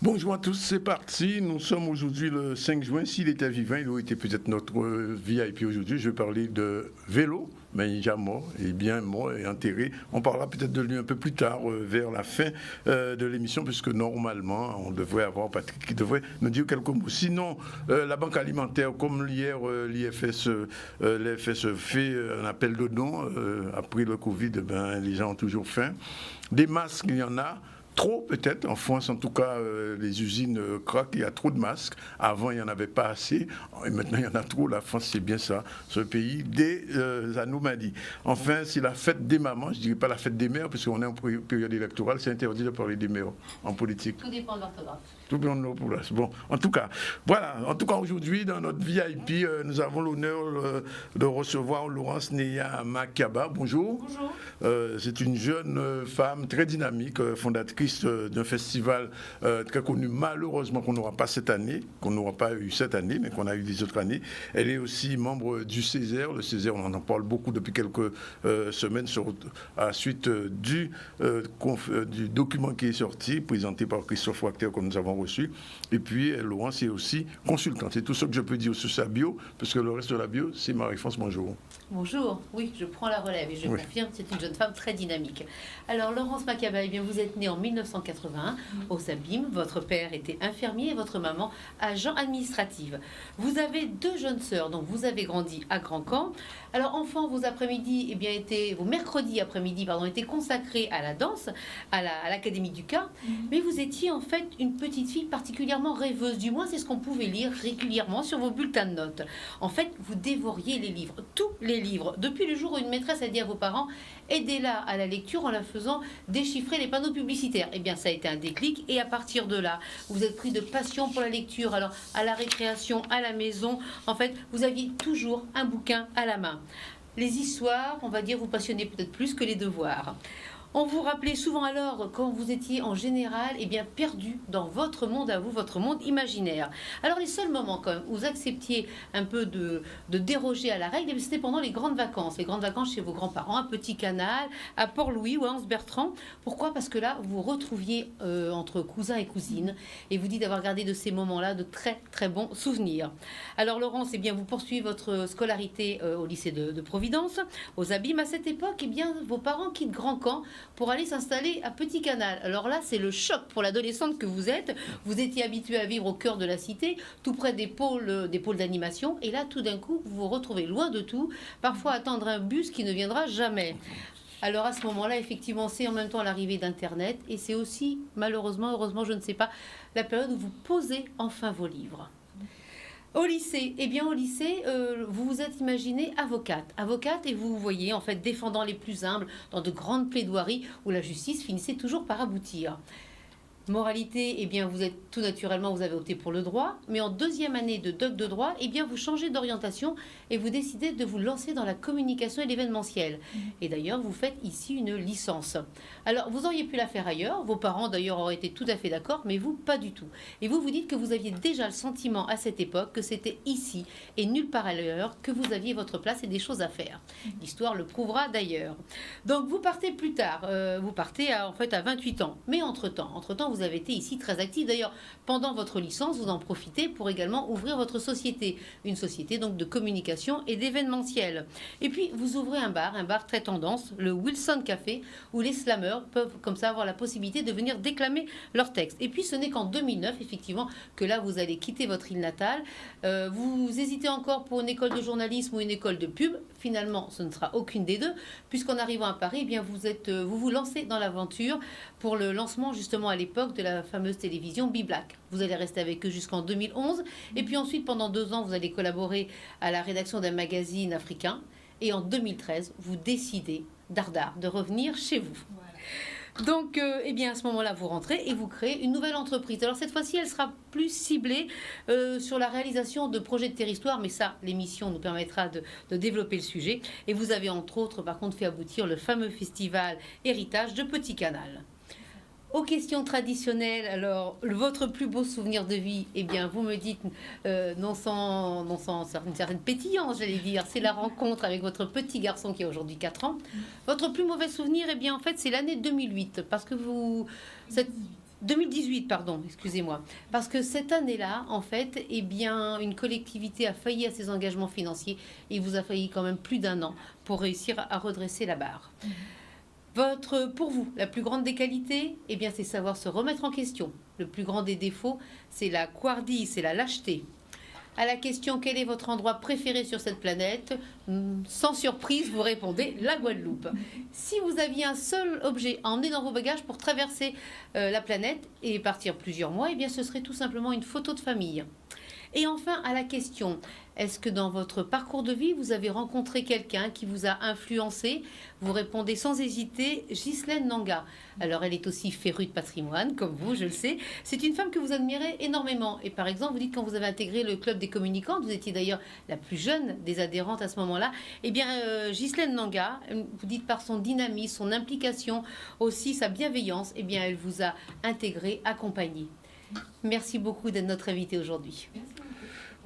Bonjour à tous, c'est parti. Nous sommes aujourd'hui le 5 juin. S'il était vivant, il aurait été peut-être notre VIP aujourd'hui. Je vais parler de vélo, mais il est déjà mort, il est bien mort et enterré. On parlera peut-être de lui un peu plus tard, vers la fin de l'émission, puisque normalement, on devrait avoir Patrick qui devrait nous dire quelques mots. Sinon, la Banque alimentaire, comme hier, l'IFS fait un appel de dons. Après le Covid, les gens ont toujours faim. Des masques, il y en a. Trop peut-être, en France en tout cas, les usines craquent, il y a trop de masques. Avant, il n'y en avait pas assez, et maintenant il y en a trop. La France, c'est bien ça, ce pays des anomalies. Enfin, c'est la fête des mamans, je ne dirais pas la fête des mères, parce qu'on est en période électorale, c'est interdit de parler des mères en politique. Tout dépend de l'orthographe. Tout dépend de l'orthographe. Bon, en tout cas, voilà. En tout cas, aujourd'hui, dans notre VIP, nous avons l'honneur de recevoir Laurence Neya Makaba. Bonjour. Bonjour. C'est une jeune femme très dynamique, fondatrice d'un festival très connu, malheureusement qu'on n'aura pas cette année, qu'on n'aura pas eu cette année, mais qu'on a eu des autres années. Elle est aussi membre du Césaire. Le Césaire, on en parle beaucoup depuis quelques semaines à la suite du document qui est sorti, présenté par Christophe Wachter, que nous avons reçu. Et puis, Laurence est aussi consultante. C'est tout ce que je peux dire sur sa bio, parce que le reste de la bio, c'est Marie-France. Bonjour. Bonjour, oui, je prends la relève et je confirme, c'est une jeune femme très dynamique. Alors, Laurence Makaba, eh bien, vous êtes née en 1981 au Sabim. Votre père était infirmier et votre maman agent administrative. Vous avez deux jeunes sœurs, donc vous avez grandi à Grand-Camp. Alors, enfant, vos après-midi, eh bien, vos mercredis après-midi, étaient consacrés à la danse, à l'Académie du Cas. Mais vous étiez en fait une petite fille particulièrement rêveuse. Du moins, c'est ce qu'on pouvait lire régulièrement sur vos bulletins de notes. En fait, vous dévoriez les livres, tous les livres. Depuis le jour où une maîtresse a dit à vos parents, aidez-la à la lecture en la faisant déchiffrer les panneaux publicitaires. Eh bien, ça a été un déclic et à partir de là, vous êtes pris de passion pour la lecture. Alors, à la récréation, à la maison, en fait, vous aviez toujours un bouquin à la main. Les histoires, on va dire, vous passionnaient peut-être plus que les devoirs. On vous rappelait souvent alors, quand vous étiez en général, perdu dans votre monde à vous, votre monde imaginaire. Alors les seuls moments quand même où vous acceptiez un peu de déroger à la règle, c'était pendant les grandes vacances. Les grandes vacances chez vos grands-parents, à Petit Canal, à Port-Louis ou à Anse-Bertrand. Pourquoi ? Parce que là, vous vous retrouviez entre cousins et cousines et vous dites d'avoir gardé de ces moments-là de très très bons souvenirs. Alors Laurence, vous poursuivez votre scolarité au lycée de Providence, aux Abîmes. À cette époque, vos parents quittent Grand-Camp pour aller s'installer à Petit Canal. Alors là, c'est le choc pour l'adolescente que vous êtes. Vous étiez habituée à vivre au cœur de la cité, tout près des pôles d'animation. Et là, tout d'un coup, vous vous retrouvez loin de tout, parfois attendre un bus qui ne viendra jamais. Alors à ce moment-là, effectivement, c'est en même temps l'arrivée d'Internet. Et c'est aussi, malheureusement, heureusement, je ne sais pas, la période où vous posez enfin vos livres. Au lycée, vous vous êtes imaginé avocate et vous vous voyez en fait défendant les plus humbles dans de grandes plaidoiries où la justice finissait toujours par aboutir. Moralité, vous êtes tout naturellement, vous avez opté pour le droit, mais en deuxième année de doc de droit, vous changez d'orientation et vous décidez de vous lancer dans la communication et l'événementiel. Et d'ailleurs, vous faites ici une licence. Alors, vous auriez pu la faire ailleurs, vos parents d'ailleurs auraient été tout à fait d'accord, mais vous, pas du tout. Et vous vous dites que vous aviez déjà le sentiment à cette époque que c'était ici et nulle part ailleurs que vous aviez votre place et des choses à faire. L'histoire le prouvera d'ailleurs. Donc, vous partez plus tard, vous partez à 28 ans. Mais entre-temps, vous avez été ici très actif. D'ailleurs, pendant votre licence, vous en profitez pour également ouvrir votre société. Une société donc de communication et d'événementiel. Et puis, vous ouvrez un bar très tendance, le Wilson Café, où les slammeurs peuvent comme ça avoir la possibilité de venir déclamer leurs textes. Et puis, ce n'est qu'en 2009, effectivement, que là, vous allez quitter votre île natale. Vous hésitez encore pour une école de journalisme ou une école de pub. Finalement, ce ne sera aucune des deux, puisqu'en arrivant à Paris, vous vous lancez dans l'aventure pour le lancement, justement, à l'époque, de la fameuse télévision Biblac. Vous allez rester avec eux jusqu'en 2011 et puis ensuite pendant 2 ans vous allez collaborer à la rédaction d'un magazine africain et en 2013 vous décidez dardard de revenir chez vous. Voilà. Donc à ce moment-là vous rentrez et vous créez une nouvelle entreprise. Alors cette fois-ci elle sera plus ciblée sur la réalisation de projets de territoire, mais ça l'émission nous permettra de développer le sujet. Et vous avez entre autres par contre fait aboutir le fameux festival Héritage de Petit Canal. Aux questions traditionnelles, alors, votre plus beau souvenir de vie, vous me dites, non sans une certaine pétillance, j'allais dire, c'est la rencontre avec votre petit garçon qui a aujourd'hui 4 ans. Votre plus mauvais souvenir, en fait, c'est l'année 2008, parce que 2018, pardon, excusez-moi. Parce que cette année-là, en fait, eh bien, une collectivité a failli à ses engagements financiers et il vous a failli quand même plus d'1 an pour réussir à redresser la barre. Pour vous, la plus grande des qualités, eh bien, c'est savoir se remettre en question. Le plus grand des défauts, c'est la couardise, c'est la lâcheté. À la question quel est votre endroit préféré sur cette planète, sans surprise, vous répondez la Guadeloupe. Si vous aviez un seul objet à emmener dans vos bagages pour traverser la planète et partir plusieurs mois, eh bien, ce serait tout simplement une photo de famille. Et enfin, à la question, est-ce que dans votre parcours de vie, vous avez rencontré quelqu'un qui vous a influencé? Vous répondez sans hésiter, Ghislaine Nanga. Alors, elle est aussi férue de patrimoine, comme vous, je le sais. C'est une femme que vous admirez énormément. Et par exemple, vous dites quand vous avez intégré le club des communicantes, vous étiez d'ailleurs la plus jeune des adhérentes à ce moment-là. Eh bien, Ghislaine Nanga, vous dites par son dynamisme, son implication, aussi sa bienveillance, eh bien, elle vous a intégré, accompagné. Merci beaucoup d'être notre invitée aujourd'hui.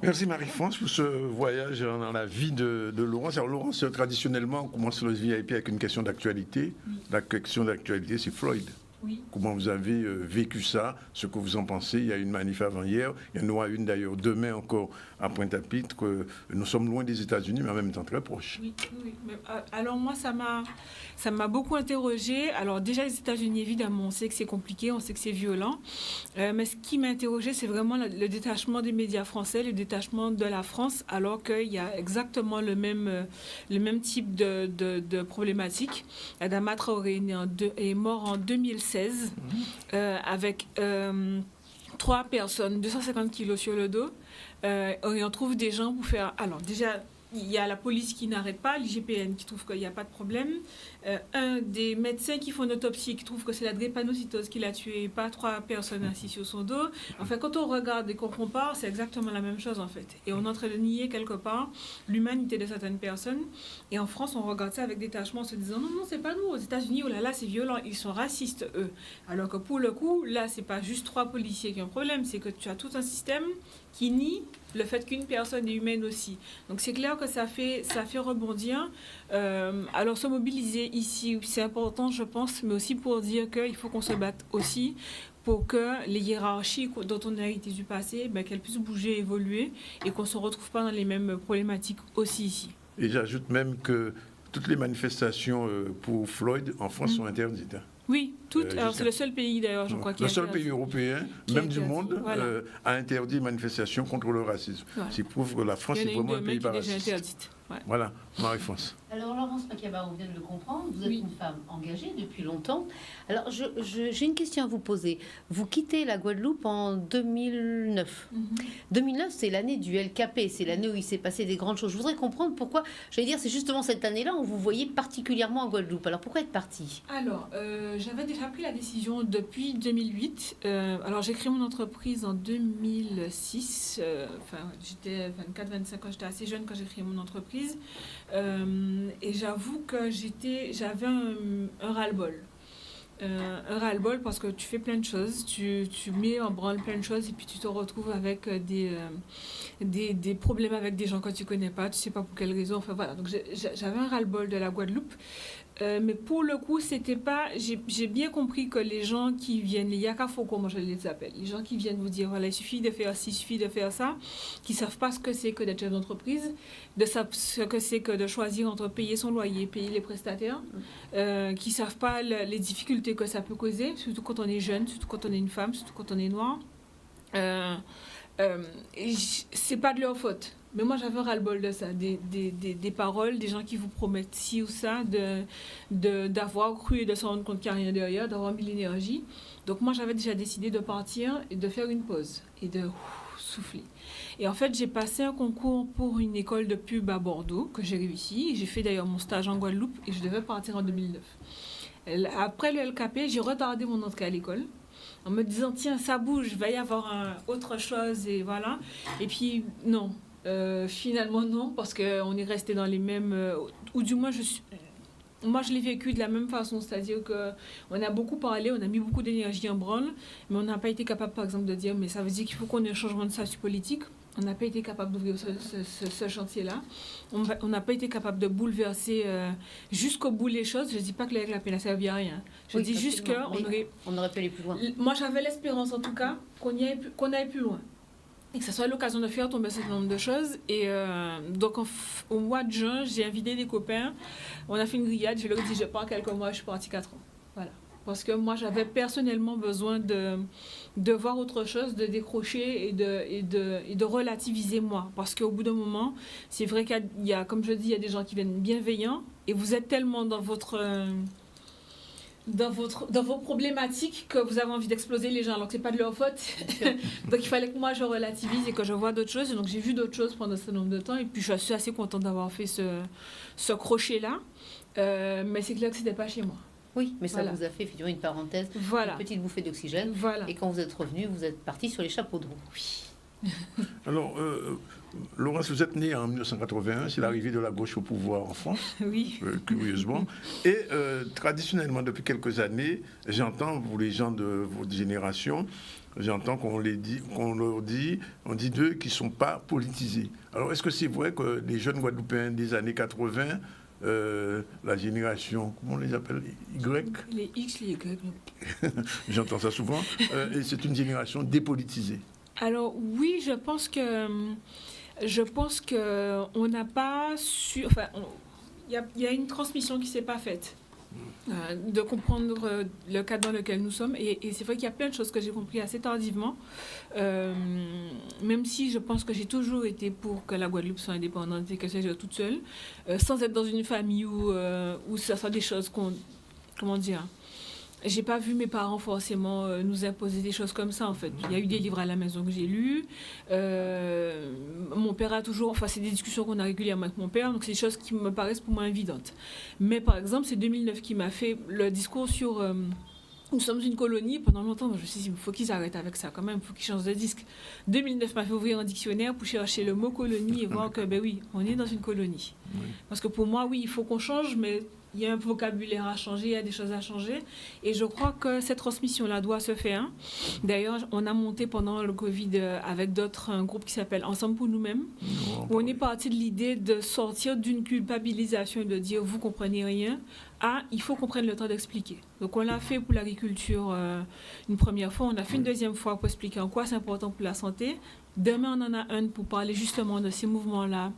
Merci Marie-France pour ce voyage dans la vie de Laurence. Alors Laurence, traditionnellement, on commence le VIP avec une question d'actualité. La question d'actualité, c'est Floyd. Oui. Comment vous avez vécu ça, ce que vous en pensez? Il y a une manif avant-hier, il y en aura une d'ailleurs demain encore à Pointe-à-Pitre. Nous sommes loin des États-Unis, mais en même temps très proches. Oui, oui. Alors moi, ça m'a beaucoup interrogée. Alors déjà, les États-Unis, évidemment, on sait que c'est compliqué, on sait que c'est violent. Mais ce qui m'a interrogée, c'est vraiment le détachement des médias français, le détachement de la France, alors qu'il y a exactement le même type de problématique. Adama Traoré est mort en 2016 avec 3 personnes, 250 kilos sur le dos. Et on trouve des gens pour faire... Alors déjà, il y a la police qui n'arrête pas, l'IGPN qui trouve qu'il n'y a pas de problème. Un des médecins qui font une autopsie qui trouve que c'est la drépanocytose qui l'a tué, pas 3 personnes assises sur son dos. Enfin, quand on regarde et qu'on compare, c'est exactement la même chose en fait. Et on est en train de nier quelque part l'humanité de certaines personnes. Et en France, on regarde ça avec détachement en se disant non, non, c'est pas nous. Aux États-Unis, oh là là, c'est violent, ils sont racistes eux. Alors que pour le coup, là, c'est pas juste 3 policiers qui ont un problème, c'est que tu as tout un système qui nie le fait qu'une personne est humaine aussi. Donc c'est clair que ça fait rebondir. Alors se mobiliser ici, c'est important, je pense, mais aussi pour dire qu'il faut qu'on se batte aussi pour que les hiérarchies dont on a hérité du passé, qu'elles puissent bouger, évoluer, et qu'on ne se retrouve pas dans les mêmes problématiques aussi ici. Et j'ajoute même que toutes les manifestations pour Floyd en France sont interdites. Oui, alors c'est le seul pays d'ailleurs, je crois, qui le seul pays européen, même du monde, voilà. A interdit les manifestations contre le racisme. Voilà. C'est prouve que la France est vraiment un pays pas raciste. Ouais. Voilà, Marie-France. Alors Laurence Makaba, on vient de le comprendre, vous êtes une femme engagée depuis longtemps. Alors j'ai une question à vous poser. Vous quittez la Guadeloupe en 2009. 2009, c'est l'année du LKP, c'est l'année où il s'est passé des grandes choses. Je voudrais comprendre pourquoi, j'allais dire, c'est justement cette année-là où vous voyez particulièrement en Guadeloupe. Alors pourquoi être parti? Alors, j'avais déjà pris la décision depuis 2008. Alors j'ai créé mon entreprise en 2006. J'étais 24-25 ans, j'étais assez jeune quand j'ai créé mon entreprise. Et j'avoue que j'avais un ras-le-bol. Un ras-le-bol parce que tu fais plein de choses, tu mets en branle plein de choses et puis tu te retrouves avec des problèmes avec des gens que tu connais pas, tu sais pas pour quelle raison. Enfin voilà, donc j'avais un ras-le-bol de la Guadeloupe. Mais pour le coup, c'était pas. J'ai bien compris que les gens qui viennent, les yakafoko, moi je les appelle, les gens qui viennent vous dire voilà, il suffit de faire ci, il suffit de faire ça, qui savent pas ce que c'est que d'être chef d'entreprise, ce que c'est que de choisir entre payer son loyer, payer les prestataires, qui savent pas les difficultés que ça peut causer, surtout quand on est jeune, surtout quand on est une femme, surtout quand on est noir. C'est pas de leur faute. Mais moi, j'avais ras-le-bol de ça, des paroles, des gens qui vous promettent ci ou ça, d'avoir cru et de se rendre compte qu'il n'y a rien derrière, d'avoir mis l'énergie. Donc moi, j'avais déjà décidé de partir et de faire une pause et de souffler. Et en fait, j'ai passé un concours pour une école de pub à Bordeaux, que j'ai réussi. J'ai fait d'ailleurs mon stage en Guadeloupe et je devais partir en 2009. Après le LKP, j'ai retardé mon entrée à l'école, en me disant, tiens, ça bouge, il va y avoir autre chose, et voilà. Et puis, non. Finalement, non, parce qu'on est resté dans les mêmes... ou du moins, moi, je l'ai vécu de la même façon, c'est-à-dire qu'on a beaucoup parlé, on a mis beaucoup d'énergie en branle, mais on n'a pas été capable, par exemple, de dire, mais ça veut dire qu'il faut qu'on ait un changement de statut politique. On n'a pas été capable d'ouvrir ce chantier-là. On n'a pas été capable de bouleverser jusqu'au bout les choses. Je ne dis pas que la RAP n'a servi à rien. Je dis juste on aurait pu aller plus loin. Moi, j'avais l'espérance, en tout cas, qu'on aille plus loin. Et que ça soit l'occasion de faire tomber un certain nombre de choses. Et donc, au mois de juin, j'ai invité des copains. On a fait une grillade. Je leur ai dit, je pars quelques mois, je suis partie 4 ans. Voilà. Parce que moi, j'avais personnellement besoin de voir autre chose, de décrocher et de relativiser moi. Parce qu'au bout d'un moment, c'est vrai qu'il y a, comme je dis, il y a des gens qui viennent bienveillants et vous êtes tellement dans vos problématiques que vous avez envie d'exploser les gens alors que c'est pas de leur faute. Donc il fallait que moi je relativise et que je vois d'autres choses. Et donc j'ai vu d'autres choses pendant ce nombre de temps et puis je suis assez contente d'avoir fait ce crochet-là. Mais c'est clair que c'était pas chez moi. Oui, mais ça vous a fait effectivement une parenthèse, une petite bouffée d'oxygène. Voilà. Et quand vous êtes revenu, vous êtes parti sur les chapeaux de roue. Oui. Alors, Laurence, vous êtes née en 1981, c'est l'arrivée de la gauche au pouvoir en France, oui. Curieusement. Et traditionnellement, depuis quelques années, j'entends, pour les gens de votre génération, j'entends on dit d'eux qui ne sont pas politisés. Alors, est-ce que c'est vrai que les jeunes Guadeloupéens des années 80, la génération, comment on les appelle, Y? Les X, les Y. J'entends ça souvent. Et c'est une génération dépolitisée. Alors oui, je pense que on n'a pas su. Enfin, il y a une transmission qui s'est pas faite. De comprendre le cadre dans lequel nous sommes. Et c'est vrai qu'il y a plein de choses que j'ai compris assez tardivement. Même si je pense que j'ai toujours été pour que la Guadeloupe soit indépendante et que je sois toute seule, sans être dans une famille où ça soit des choses comment dire. J'ai pas vu mes parents forcément nous imposer des choses comme ça, en fait. Il y a eu des livres à la maison que j'ai lus. Mon père a toujours... Enfin, c'est des discussions qu'on a régulièrement avec mon père, donc c'est des choses qui me paraissent pour moi évidentes. Mais par exemple, c'est 2009 qui m'a fait le discours sur... nous sommes une colonie. Pendant longtemps, je me suis dit, il faut qu'ils arrêtent avec ça quand même, il faut qu'ils changent de disque. 2009 m'a fait ouvrir un dictionnaire pour chercher le mot colonie et voir que, ben oui, on est dans une colonie. Oui. Parce que pour moi, oui, il faut qu'on change, mais... Il y a un vocabulaire à changer, il y a des choses à changer. Et je crois que cette transmission-là doit se faire. D'ailleurs, on a monté pendant le Covid avec d'autres un groupe qui s'appelle Ensemble pour nous-mêmes. Où on est parti de l'idée de sortir d'une culpabilisation et de dire « vous comprenez rien » à « il faut qu'on prenne le temps d'expliquer ». Donc on l'a fait pour l'agriculture une première fois, on a fait une deuxième fois pour expliquer en quoi c'est important pour la santé. Demain, on en a un pour parler justement de ces mouvements-là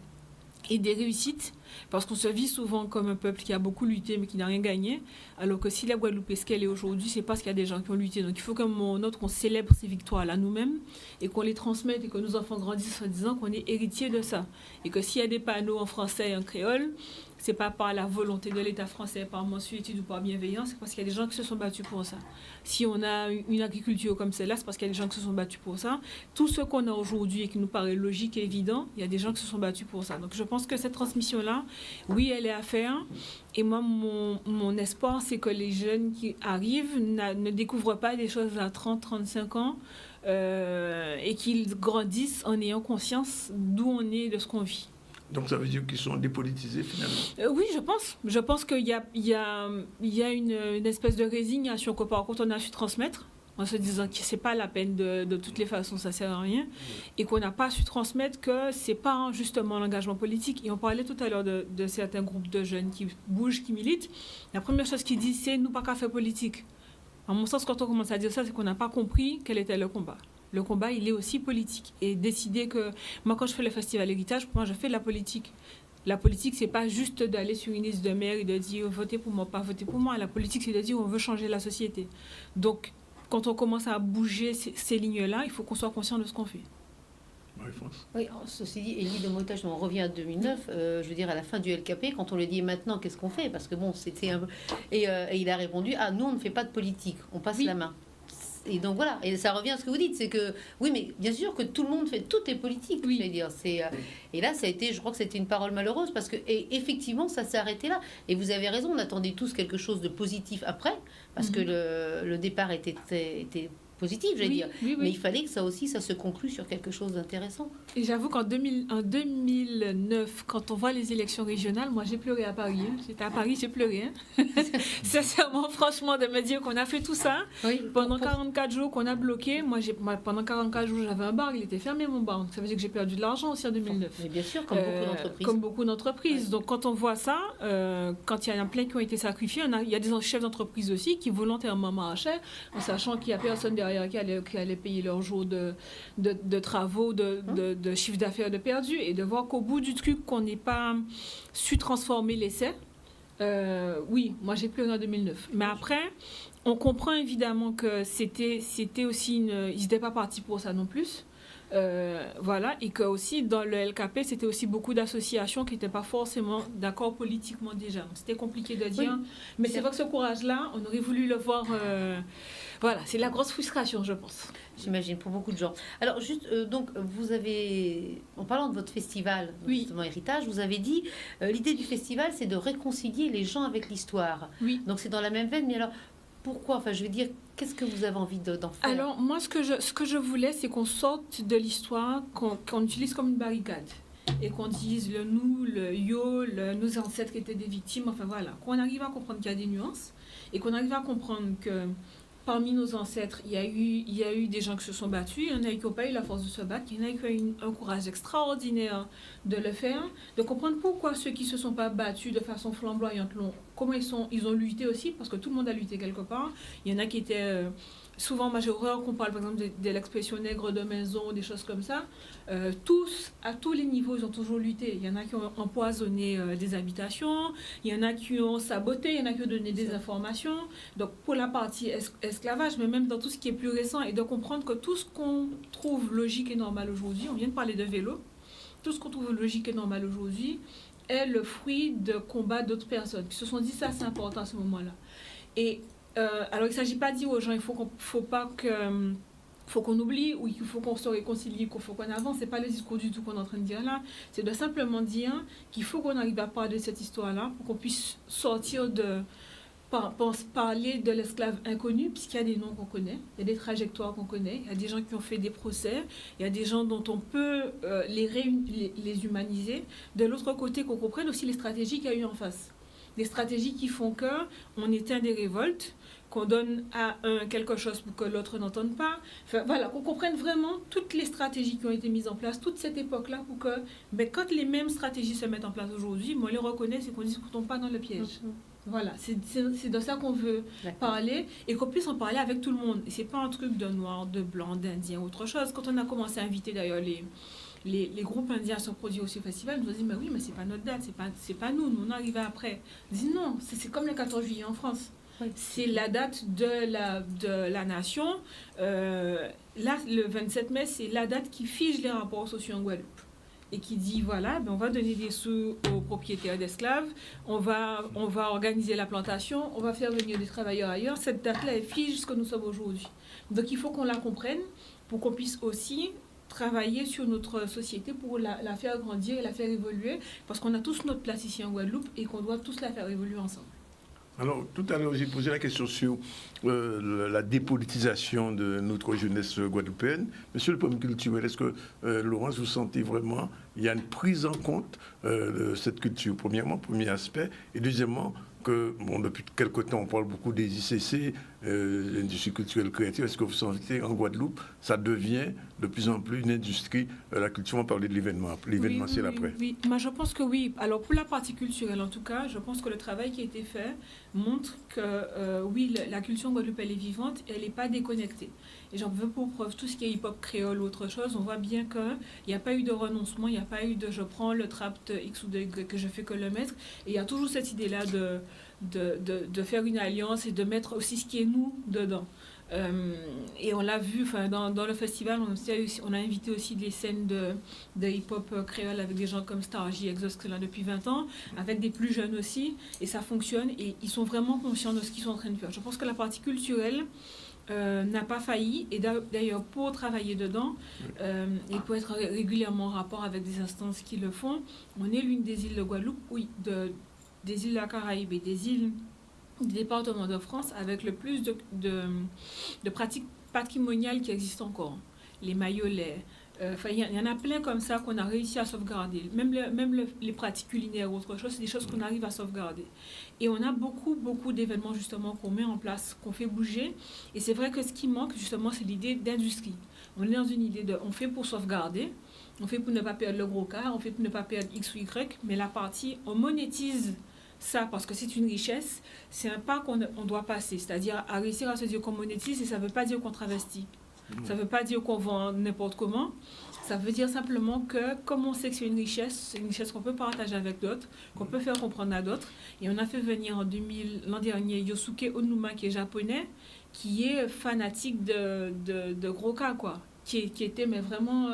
et des réussites, parce qu'on se vit souvent comme un peuple qui a beaucoup lutté mais qui n'a rien gagné, alors que si la Guadeloupe est ce qu'elle est aujourd'hui, c'est parce qu'il y a des gens qui ont lutté. Donc il faut qu'à un moment ou un autre qu'on célèbre ces victoires-là nous-mêmes et qu'on les transmette et que nos enfants grandissent en disant qu'on est héritiers de ça. Et que s'il y a des panneaux en français et en créole, c'est pas par la volonté de l'État français, par mensuétude ou par bienveillance, c'est parce qu'il y a des gens qui se sont battus pour ça. Si on a une agriculture comme celle-là, c'est parce qu'il y a des gens qui se sont battus pour ça. Tout ce qu'on a aujourd'hui et qui nous paraît logique et évident, il y a des gens qui se sont battus pour ça. Donc je pense que cette transmission-là, oui, elle est à faire. Et moi, mon espoir, c'est que les jeunes qui arrivent ne découvrent pas des choses à 30, 35 ans et qu'ils grandissent en ayant conscience d'où on est et de ce qu'on vit. Donc ça veut dire qu'ils sont dépolitisés finalement? Oui, je pense. Je pense qu'il y a une espèce de résignation que par contre on a su transmettre, en se disant que c'est pas la peine de toutes les façons, ça sert à rien, et qu'on n'a pas su transmettre que c'est pas justement l'engagement politique. Et on parlait tout à l'heure de certains groupes de jeunes qui bougent, qui militent. La première chose qu'ils disent, c'est nous pas qu'à faire politique. À mon sens, quand on commence à dire ça, c'est qu'on n'a pas compris quel était le combat. Le combat, il est aussi politique. Et décider que... Moi, quand je fais le festival Héritage, pour moi, je fais de la politique. La politique, c'est pas juste d'aller sur une liste de maires et de dire votez pour moi, pas votez pour moi. La politique, c'est de dire on veut changer la société. Donc, quand on commence à bouger ces lignes-là, il faut qu'on soit conscient de ce qu'on fait. Oui, ceci dit, Élie de Montage, on revient à 2009, je veux dire à la fin du LKP, quand on lui dit maintenant qu'est-ce qu'on fait, parce que bon, c'était un peu... Et il a répondu, ah nous on ne fait pas de politique, on passe la main. Et donc voilà, et ça revient à ce que vous dites, c'est que oui, mais bien sûr que tout le monde fait, tout est politique, je vais dire. Et là, ça a été, je crois que c'était une parole malheureuse parce que et effectivement, ça s'est arrêté là. Et vous avez raison, on attendait tous quelque chose de positif après, parce que le départ était positive, j'allais dire. Oui. Mais il fallait que ça aussi, ça se conclue sur quelque chose d'intéressant. Et j'avoue qu'en 2009, quand on voit les élections régionales, moi j'ai pleuré à Paris. J'étais à Paris, j'ai pleuré. Sincèrement, franchement, de me dire qu'on a fait tout ça pendant 44 jours, qu'on a bloqué. Moi, pendant 44 jours, j'avais un bar, il était fermé mon bar. Ça veut dire que j'ai perdu de l'argent aussi en 2009. Mais bien sûr, comme beaucoup d'entreprises. Comme beaucoup d'entreprises. Donc quand on voit ça, quand il y en a plein qui ont été sacrifiés, il y a des chefs d'entreprise aussi qui volontairement marchaient, en sachant qu'il n'y a personne derrière qui allait payer leur jour de travaux, de chiffre d'affaires de perdu, et de voir qu'au bout du truc, qu'on n'ait pas su transformer l'essai. Oui, moi j'ai pleuré en 2009. Mais après, on comprend évidemment que c'était aussi ils n'étaient pas partis pour ça non plus. Voilà, et que aussi dans le LKP, c'était aussi beaucoup d'associations qui n'étaient pas forcément d'accord politiquement déjà. Donc c'était compliqué de dire. Oui, mais c'est vrai que ce courage-là, on aurait voulu le voir. Voilà, c'est la grosse frustration, je pense. J'imagine, pour beaucoup de gens. Alors, juste, donc, vous avez, en parlant de votre festival, justement, Héritage, vous avez dit, l'idée du festival, c'est de réconcilier les gens avec l'histoire. Oui. Donc, c'est dans la même veine, mais alors, pourquoi? Enfin, je veux dire, qu'est-ce que vous avez envie d'en faire? Alors, moi, ce que je voulais, c'est qu'on sorte de l'histoire, qu'on utilise comme une barricade. Et qu'on dise le nous, le yo, nos ancêtres qui étaient des victimes, enfin voilà. Qu'on arrive à comprendre qu'il y a des nuances, et qu'on arrive à comprendre que parmi nos ancêtres, il y a eu des gens qui se sont battus, il y en a qui n'ont pas eu la force de se battre, il y en a qui ont eu un courage extraordinaire de le faire, de comprendre pourquoi ceux qui ne se sont pas battus de façon flamboyante, comment ils ont lutté aussi, parce que tout le monde a lutté quelque part. Il y en a qui étaient... souvent, moi j'ai horreur qu'on parle par exemple de l'expression nègre de maison, des choses comme ça. Tous, à tous les niveaux, ils ont toujours lutté. Il y en a qui ont empoisonné des habitations, il y en a qui ont saboté, il y en a qui ont donné des informations. Donc pour la partie esclavage, mais même dans tout ce qui est plus récent, et de comprendre que tout ce qu'on trouve logique et normal aujourd'hui, on vient de parler de vélo, tout ce qu'on trouve logique et normal aujourd'hui est le fruit de combats d'autres personnes qui se sont dit ça c'est important à ce moment-là. Et alors il ne s'agit pas de dire aux gens il faut qu'on oublie, ou qu'il faut qu'on se réconcilie, qu'il faut qu'on avance. C'est pas le discours du tout qu'on est en train de dire là. C'est de simplement dire qu'il faut qu'on arrive à parler de cette histoire-là pour qu'on puisse sortir parler de l'esclave inconnu, puisqu'il y a des noms qu'on connaît, il y a des trajectoires qu'on connaît, il y a des gens qui ont fait des procès, il y a des gens dont on peut les humaniser. De l'autre côté, qu'on comprenne aussi les stratégies qu'il y a eu en face. Des stratégies qui font qu'on éteint des révoltes, qu'on donne à un quelque chose pour que l'autre n'entende pas. Enfin, voilà, qu'on comprenne vraiment toutes les stratégies qui ont été mises en place, toute cette époque-là, pour que, quand les mêmes stratégies se mettent en place aujourd'hui, moi, on les reconnaît, c'est qu'on ne tombe pas dans le piège. Voilà, c'est de ça qu'on veut parler, et qu'on puisse en parler avec tout le monde. Et c'est pas un truc de noir, de blanc, d'indien, autre chose. Quand on a commencé à inviter d'ailleurs les groupes indiens sont produits aussi au festival, ils nous ont dit, mais oui, mais c'est pas notre date, c'est pas nous on arrive après. Ils disent non, c'est comme le 14 juillet en France. Oui. C'est la date de la nation. Là, le 27 mai, c'est la date qui fige les rapports sociaux en Guadeloupe. Et qui dit, voilà, on va donner des sous aux propriétaires d'esclaves, on va organiser la plantation, on va faire venir des travailleurs ailleurs. Cette date-là, elle fige ce que nous sommes aujourd'hui. Donc il faut qu'on la comprenne pour qu'on puisse aussi travailler sur notre société pour la faire grandir et la faire évoluer, parce qu'on a tous notre place ici en Guadeloupe et qu'on doit tous la faire évoluer ensemble. Alors, tout à l'heure, j'ai posé la question sur la dépolitisation de notre jeunesse guadeloupéenne. Monsieur le premier culturel, est-ce que, Laurence, vous sentez vraiment il y a une prise en compte de cette culture, premièrement, premier aspect, et deuxièmement, que, depuis quelque temps, on parle beaucoup des ICC, l'industrie culturelle créative. Est-ce que vous sentez en Guadeloupe, ça devient de plus en plus une industrie, la culture, on parlait de l'événementiel après. Oui, moi je pense que oui. Alors pour la partie culturelle, en tout cas, je pense que le travail qui a été fait montre que, oui, la culture en Guadeloupe, elle est vivante, et elle n'est pas déconnectée. Et j'en veux pour preuve tout ce qui est hip-hop créole ou autre chose, on voit bien qu'il n'y a pas eu de renoncement, il n'y a pas eu de je prends le trap de X ou de Y que je fais que le mettre. Et il y a toujours cette idée-là de faire une alliance et de mettre aussi ce qui est nous dedans. Et on l'a vu dans le festival, on a invité aussi des scènes de hip-hop créole avec des gens comme Star J, Exos, qui est là depuis 20 ans, avec des plus jeunes aussi, et ça fonctionne, et ils sont vraiment conscients de ce qu'ils sont en train de faire. Je pense que la partie culturelle n'a pas failli, et d'ailleurs pour travailler dedans et pour être régulièrement en rapport avec des instances qui le font, on est l'une des îles de Guadeloupe, oui, des îles de la Caraïbe et des îles des départements de France avec le plus de pratiques patrimoniales qui existent encore. Les Mayolais, il y en a plein comme ça qu'on a réussi à sauvegarder. Même les pratiques culinaires ou autre chose, c'est des choses qu'on arrive à sauvegarder. Et on a beaucoup d'événements justement qu'on met en place, qu'on fait bouger. Et c'est vrai que ce qui manque justement, c'est l'idée d'industrie. On est dans une idée on fait pour sauvegarder, on fait pour ne pas perdre le gros cas, on fait pour ne pas perdre X ou Y, mais la partie, on monétise ça parce que c'est une richesse, c'est un pas qu'on doit passer, c'est-à-dire à réussir à se dire qu'on monétise, et ça ne veut pas dire qu'on travestit. Ça ne veut pas dire qu'on vend n'importe comment. Ça veut dire simplement que, comme on sait que c'est une richesse qu'on peut partager avec d'autres, qu'on peut faire comprendre à d'autres. Et on a fait venir l'an dernier Yosuke Onuma, qui est japonais, qui est fanatique de gros cas, quoi. Qui était mais vraiment...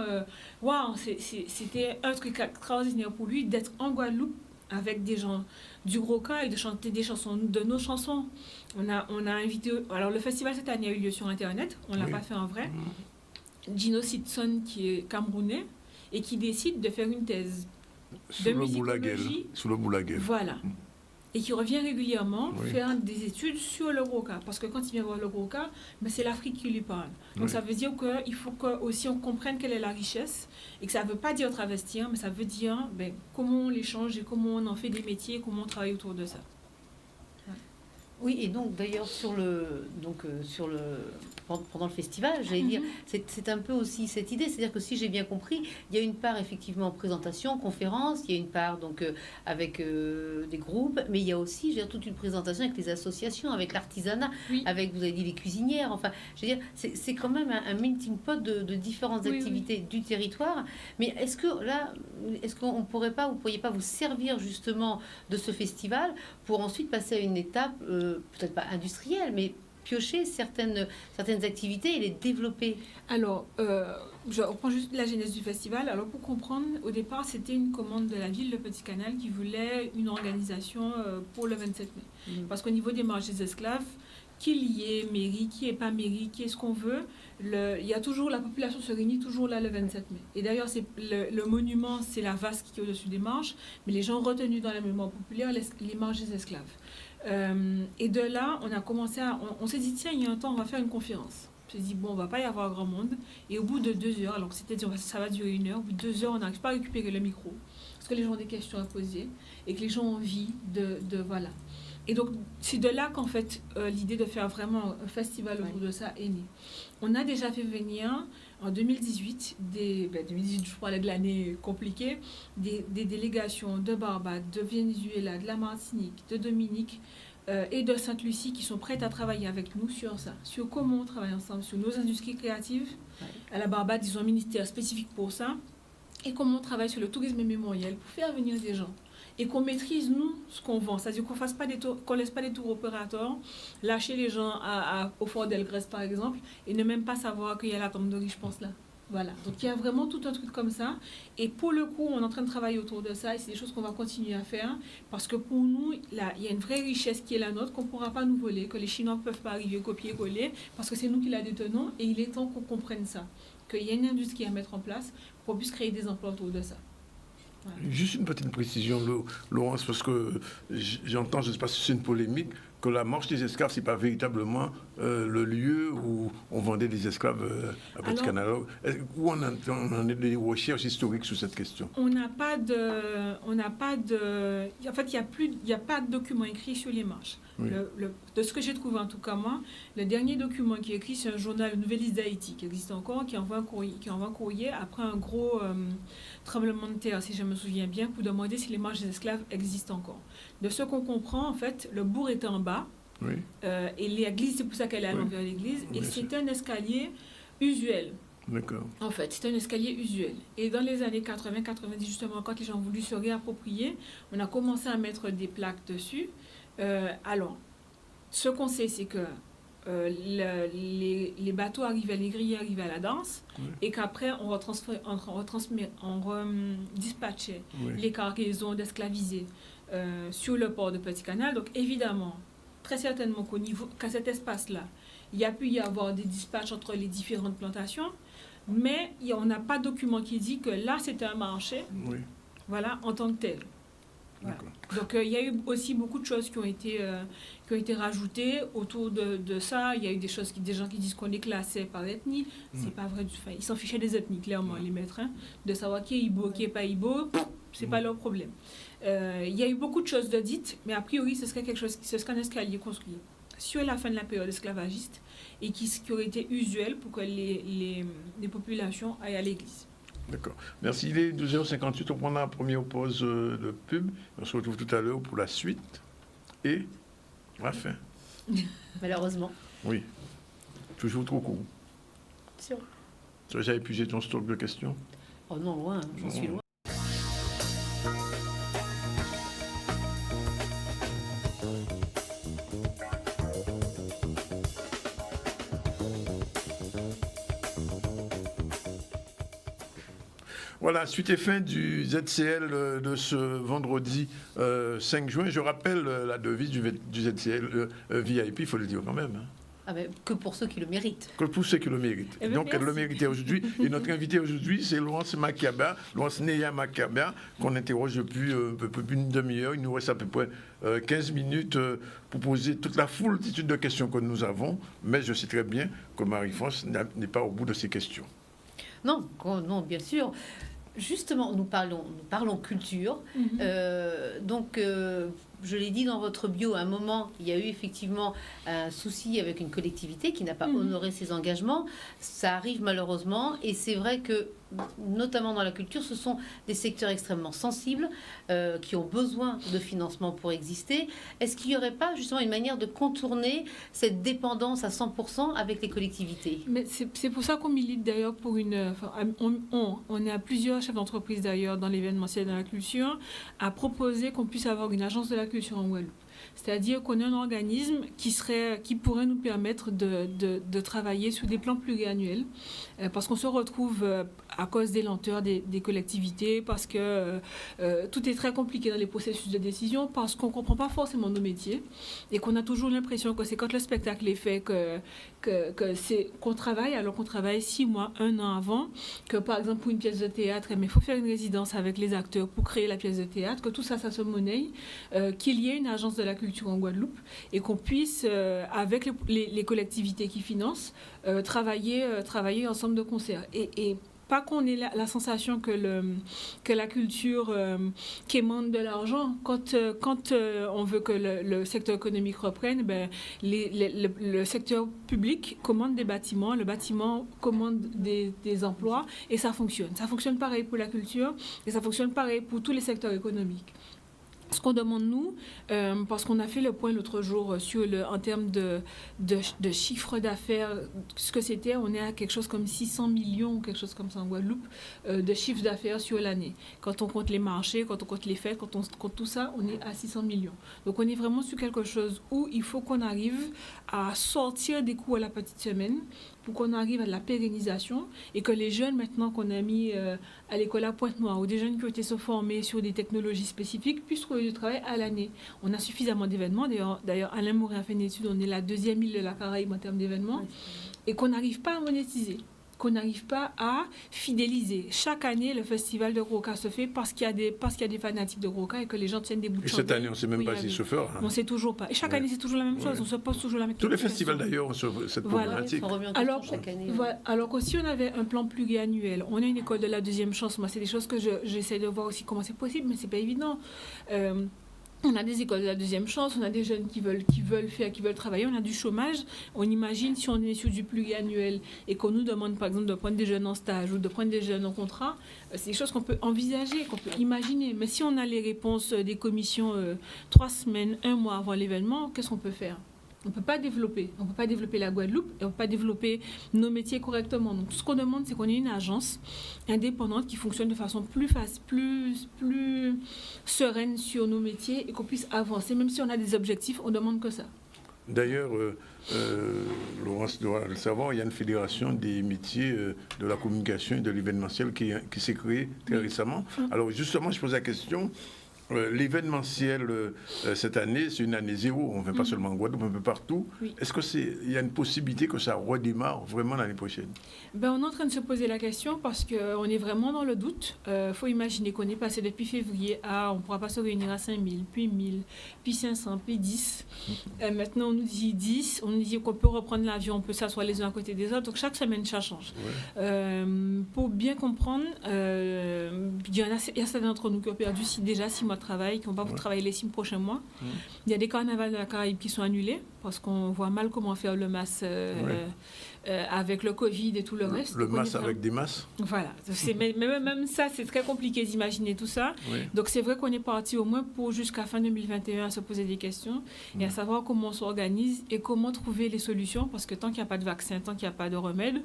Waouh, c'était un truc extraordinaire pour lui d'être en Guadeloupe avec des gens du gros cas et de chanter des chansons, de nos chansons. On a invité... Alors, le festival cette année a eu lieu sur Internet. On ne l'a pas fait en vrai. Gino Sitson, qui est camerounais, et qui décide de faire une thèse de musicologie. Sous le Boulaguel. Voilà. Et qui revient régulièrement faire des études sur le gros cas. Parce que quand il vient voir le gros cas, ben c'est l'Afrique qui lui parle. Donc ça veut dire qu'il faut aussi on comprenne quelle est la richesse. Et que ça ne veut pas dire travestir, mais ça veut dire comment on l'échange et comment on en fait des métiers, comment on travaille autour de ça. Oui, et donc d'ailleurs pendant le festival, j'allais dire, c'est un peu aussi cette idée, c'est-à-dire que si j'ai bien compris, il y a une part effectivement présentation, conférence, il y a une part donc avec des groupes, mais il y a aussi, toute une présentation avec les associations, avec l'artisanat, avec, vous avez dit, les cuisinières, enfin, je veux dire, c'est quand même un melting pot de différentes activités du territoire. Mais est-ce qu'on vous pourriez pas vous servir justement de ce festival pour ensuite passer à une étape peut-être pas industrielle, mais piocher certaines activités et les développer? Alors, je reprends juste la genèse du festival. Alors, pour comprendre, au départ, c'était une commande de la ville de Petit-Canal qui voulait une organisation pour le 27 mai. Parce qu'au niveau des marches des esclaves, qu'il y ait mairie, qui n'est pas mairie, qui est ce qu'on veut, il y a toujours, la population se réunit toujours là le 27 mai. Et d'ailleurs, le monument, c'est la vasque qui est au-dessus des marches, mais les gens retenus dans la mémoire populaire, les marches des esclaves. Et de là, on a commencé on s'est dit, tiens, il y a un temps, on va faire une conférence. On s'est dit, bon, on va pas y avoir grand monde. Et au bout de 2 heures, alors c'était dit, ça va durer 1 heure, au bout de 2 heures, on n'arrive pas à récupérer le micro. Parce que les gens ont des questions à poser et que les gens ont envie voilà. Et donc, c'est de là qu'en fait, l'idée de faire vraiment un festival autour de ça est née. On a déjà fait venir, en 2018, 2018, je parlais de l'année compliquée, des délégations de Barbade, de Venezuela, de la Martinique, de Dominique et de Sainte-Lucie qui sont prêtes à travailler avec nous sur ça, sur comment on travaille ensemble, sur nos industries créatives. À la Barbade, ils ont un ministère spécifique pour ça. Et comment on travaille sur le tourisme mémoriel pour faire venir des gens. Et qu'on maîtrise, nous, ce qu'on vend. C'est-à-dire qu'on laisse pas des tours opérateurs lâcher les gens au Fort d'Elgrès, par exemple, et ne même pas savoir qu'il y a la tombe de riche, je pense, là. Voilà. Donc, il y a vraiment tout un truc comme ça. Et pour le coup, on est en train de travailler autour de ça, et c'est des choses qu'on va continuer à faire, parce que pour nous, là, il y a une vraie richesse qui est la nôtre, qu'on ne pourra pas nous voler, que les Chinois ne peuvent pas arriver copier-coller, parce que c'est nous qui la détenons, et il est temps qu'on comprenne ça. Qu'il y a une industrie à mettre en place pour qu'on puisse créer des emplois autour de ça. Voilà. Juste une petite précision, Laurence, parce que j'entends, je ne sais pas si c'est une polémique, que la marche des esclaves, ce n'est pas véritablement le lieu où on vendait des esclaves à Petit-Canal. Où on en est des recherches historiques sur cette question? On n'a pas de... En fait, il n'y a pas de document écrit sur les marches. Oui. De ce que j'ai trouvé, en tout cas moi, le dernier document qui est écrit, c'est un journal, le Nouvelliste d'Haïti, qui existe encore, qui envoie un courrier après un gros tremblement de terre, si je me souviens bien, pour demander si les marches des esclaves existent encore. De ce qu'on comprend, en fait, le bourg est en bas, et l'église, c'est pour ça qu'elle est à l'envers de l'église, et c'est un escalier usuel. D'accord. En fait, c'est un escalier usuel. Et dans les années 80-90, justement, quand les gens ont voulu se réapproprier, on a commencé à mettre des plaques dessus. Alors, ce qu'on sait, c'est que les bateaux arrivaient, les grilles arrivaient à la danse, et qu'après, on dispatchait les cargaisons d'esclavisés sur le port de Petit-Canal. Donc, évidemment, très certainement qu'à cet espace-là, il y a pu y avoir des dispatchs entre les différentes plantations, mais on n'a pas de document qui dit que là, c'était un marché, voilà, en tant que tel. Voilà. Donc il y a eu aussi beaucoup de choses qui ont été rajoutées autour de ça. Il y a eu des gens qui disent qu'on les classait par ethnie. C'est pas vrai. Enfin, ils s'en fichaient des ethnies, clairement, les maîtres. Hein, de savoir qui est Ibo, qui est pas Ibo, c'est pas leur problème. Il y a eu beaucoup de choses de dites, mais a priori, ce serait un escalier construit sur la fin de la période esclavagiste et qui aurait été usuel pour que les populations aillent à l'église. D'accord. Merci. Il est 12h58. On prend la première pause de pub. On se retrouve tout à l'heure pour la suite. Et la fin. Malheureusement. Oui. Toujours trop court. Sûr. Tu as déjà épuisé ton stock de questions? Oh non, loin. J'en suis loin. Voilà, suite et fin du ZCL de ce vendredi 5 juin. Je rappelle la devise du ZCL VIP, il faut le dire quand même. Hein. Ah ben, que pour ceux qui le méritent. Que pour ceux qui le méritent. Eh bien, donc, elle le méritait aujourd'hui. Et notre invité aujourd'hui, c'est Laurence Makiaba, Laurence Neya Makiaba, qu'on interroge depuis un peu plus d'une demi-heure. Il nous reste à peu près 15 minutes pour poser toute la foultitude de questions que nous avons. Mais je sais très bien que Marie-France n'est pas au bout de ses questions. Non, non, bien sûr. Justement, nous parlons culture. Donc, je l'ai dit dans votre bio, à un moment, il y a eu effectivement un souci avec une collectivité qui n'a pas honoré ses engagements. Ça arrive malheureusement, et c'est vrai que, notamment dans la culture, ce sont des secteurs extrêmement sensibles qui ont besoin de financement pour exister. Est-ce qu'il n'y aurait pas justement une manière de contourner cette dépendance à 100% avec les collectivités? Mais c'est pour ça qu'on milite d'ailleurs pour on est à plusieurs chefs d'entreprise d'ailleurs dans l'événementiel de la culture à proposer qu'on puisse avoir une agence de la culture en Guadeloupe. C'est-à-dire qu'on a un organisme qui pourrait nous permettre de travailler sur des plans pluriannuels, parce qu'on se retrouve à cause des lenteurs des collectivités, parce que tout est très compliqué dans les processus de décision, parce qu'on ne comprend pas forcément nos métiers, et qu'on a toujours l'impression que c'est quand le spectacle est fait qu'on travaille, alors qu'on travaille 6 mois, 1 an avant, que par exemple pour une pièce de théâtre, il faut faire une résidence avec les acteurs pour créer la pièce de théâtre, que tout ça, ça se monnaie, qu'il y ait une agence de la culture en Guadeloupe et qu'on puisse, avec les collectivités qui financent, travailler ensemble de concert. Et pas qu'on ait la sensation que la culture quémande de l'argent. Quand on veut que le secteur économique reprenne, le secteur public commande des bâtiments, le bâtiment commande des emplois, et ça fonctionne. Ça fonctionne pareil pour la culture, et ça fonctionne pareil pour tous les secteurs économiques. Ce qu'on demande, nous, parce qu'on a fait le point l'autre jour en termes de chiffre d'affaires, ce que c'était, on est à quelque chose comme 600 millions ou quelque chose comme ça en Guadeloupe, de chiffre d'affaires sur l'année. Quand on compte les marchés, quand on compte les fêtes, quand on compte tout ça, on est à 600 millions. Donc on est vraiment sur quelque chose où il faut qu'on arrive à sortir des coûts à la petite semaine, pour qu'on arrive à la pérennisation, et que les jeunes maintenant qu'on a mis à l'école à Pointe-Noire, ou des jeunes qui ont été se former sur des technologies spécifiques, puissent trouver du travail à l'année. On a suffisamment d'événements. D'ailleurs, Alain Mourin a fait une étude, on est la 2e île de la Caraïbe en termes d'événements, et qu'on n'arrive pas à monétiser, qu'on n'arrive pas à fidéliser. Chaque année, le festival de Groka se fait parce qu'il y a des fanatiques de Groka et que les gens tiennent des bouts de chandelle. Et cette année, on ne sait même pas s'ils se feront. On ne sait toujours pas. Et chaque année, c'est toujours la même chose. On se pose toujours la même question. Tous les festivals, d'ailleurs, ont cette problématique. Chaque année. Alors que si on avait un plan pluriannuel, on a une école de la deuxième chance. Moi, c'est des choses que j'essaie de voir aussi comment c'est possible, mais ce n'est pas évident. On a des écoles de la deuxième chance, on a des jeunes qui veulent travailler, on a du chômage. On imagine si on est sur du pluriannuel et qu'on nous demande par exemple de prendre des jeunes en stage ou de prendre des jeunes en contrat, c'est des choses qu'on peut envisager, qu'on peut imaginer. Mais si on a les réponses des commissions 3 semaines, 1 mois avant l'événement, qu'est-ce qu'on peut faire ? On ne peut pas développer la Guadeloupe et on ne peut pas développer nos métiers correctement. Donc, ce qu'on demande, c'est qu'on ait une agence indépendante qui fonctionne de façon plus sereine sur nos métiers et qu'on puisse avancer. Même si on a des objectifs, on ne demande que ça. D'ailleurs, Laurence doit le savoir, il y a une fédération des métiers de la communication et de l'événementiel qui s'est créée très récemment. Alors, justement, je pose la question, L'événementiel cette année, c'est une année zéro. On ne fait pas seulement en Guadeloupe, un peu partout. Oui. Est-ce qu'il y a une possibilité que ça redémarre vraiment l'année prochaine? On est en train de se poser la question parce qu'on est vraiment dans le doute. Faut imaginer qu'on est passé depuis février à on ne pourra pas se réunir à 5000, puis 1000, puis 500, puis 10. Maintenant, on nous dit 10, on nous dit qu'on peut reprendre l'avion, on peut s'asseoir les uns à côté des autres. Donc, chaque semaine, ça change. Ouais. Pour bien comprendre, il y a certains d'entre nous qui ont perdu déjà 6 mois de travail, qui n'ont pas pu travailler les 6 prochains mois. Il y a des carnavals de la Caraïbe qui sont annulés parce qu'on voit mal comment faire le masse avec le Covid et tout le reste. Le masse avec des masses. Voilà. Même ça, c'est très compliqué d'imaginer tout ça. Oui. Donc, c'est vrai qu'on est parti au moins pour jusqu'à fin 2021 à se poser des questions et à savoir comment on s'organise et comment trouver les solutions parce que tant qu'il n'y a pas de vaccin, tant qu'il n'y a pas de remède,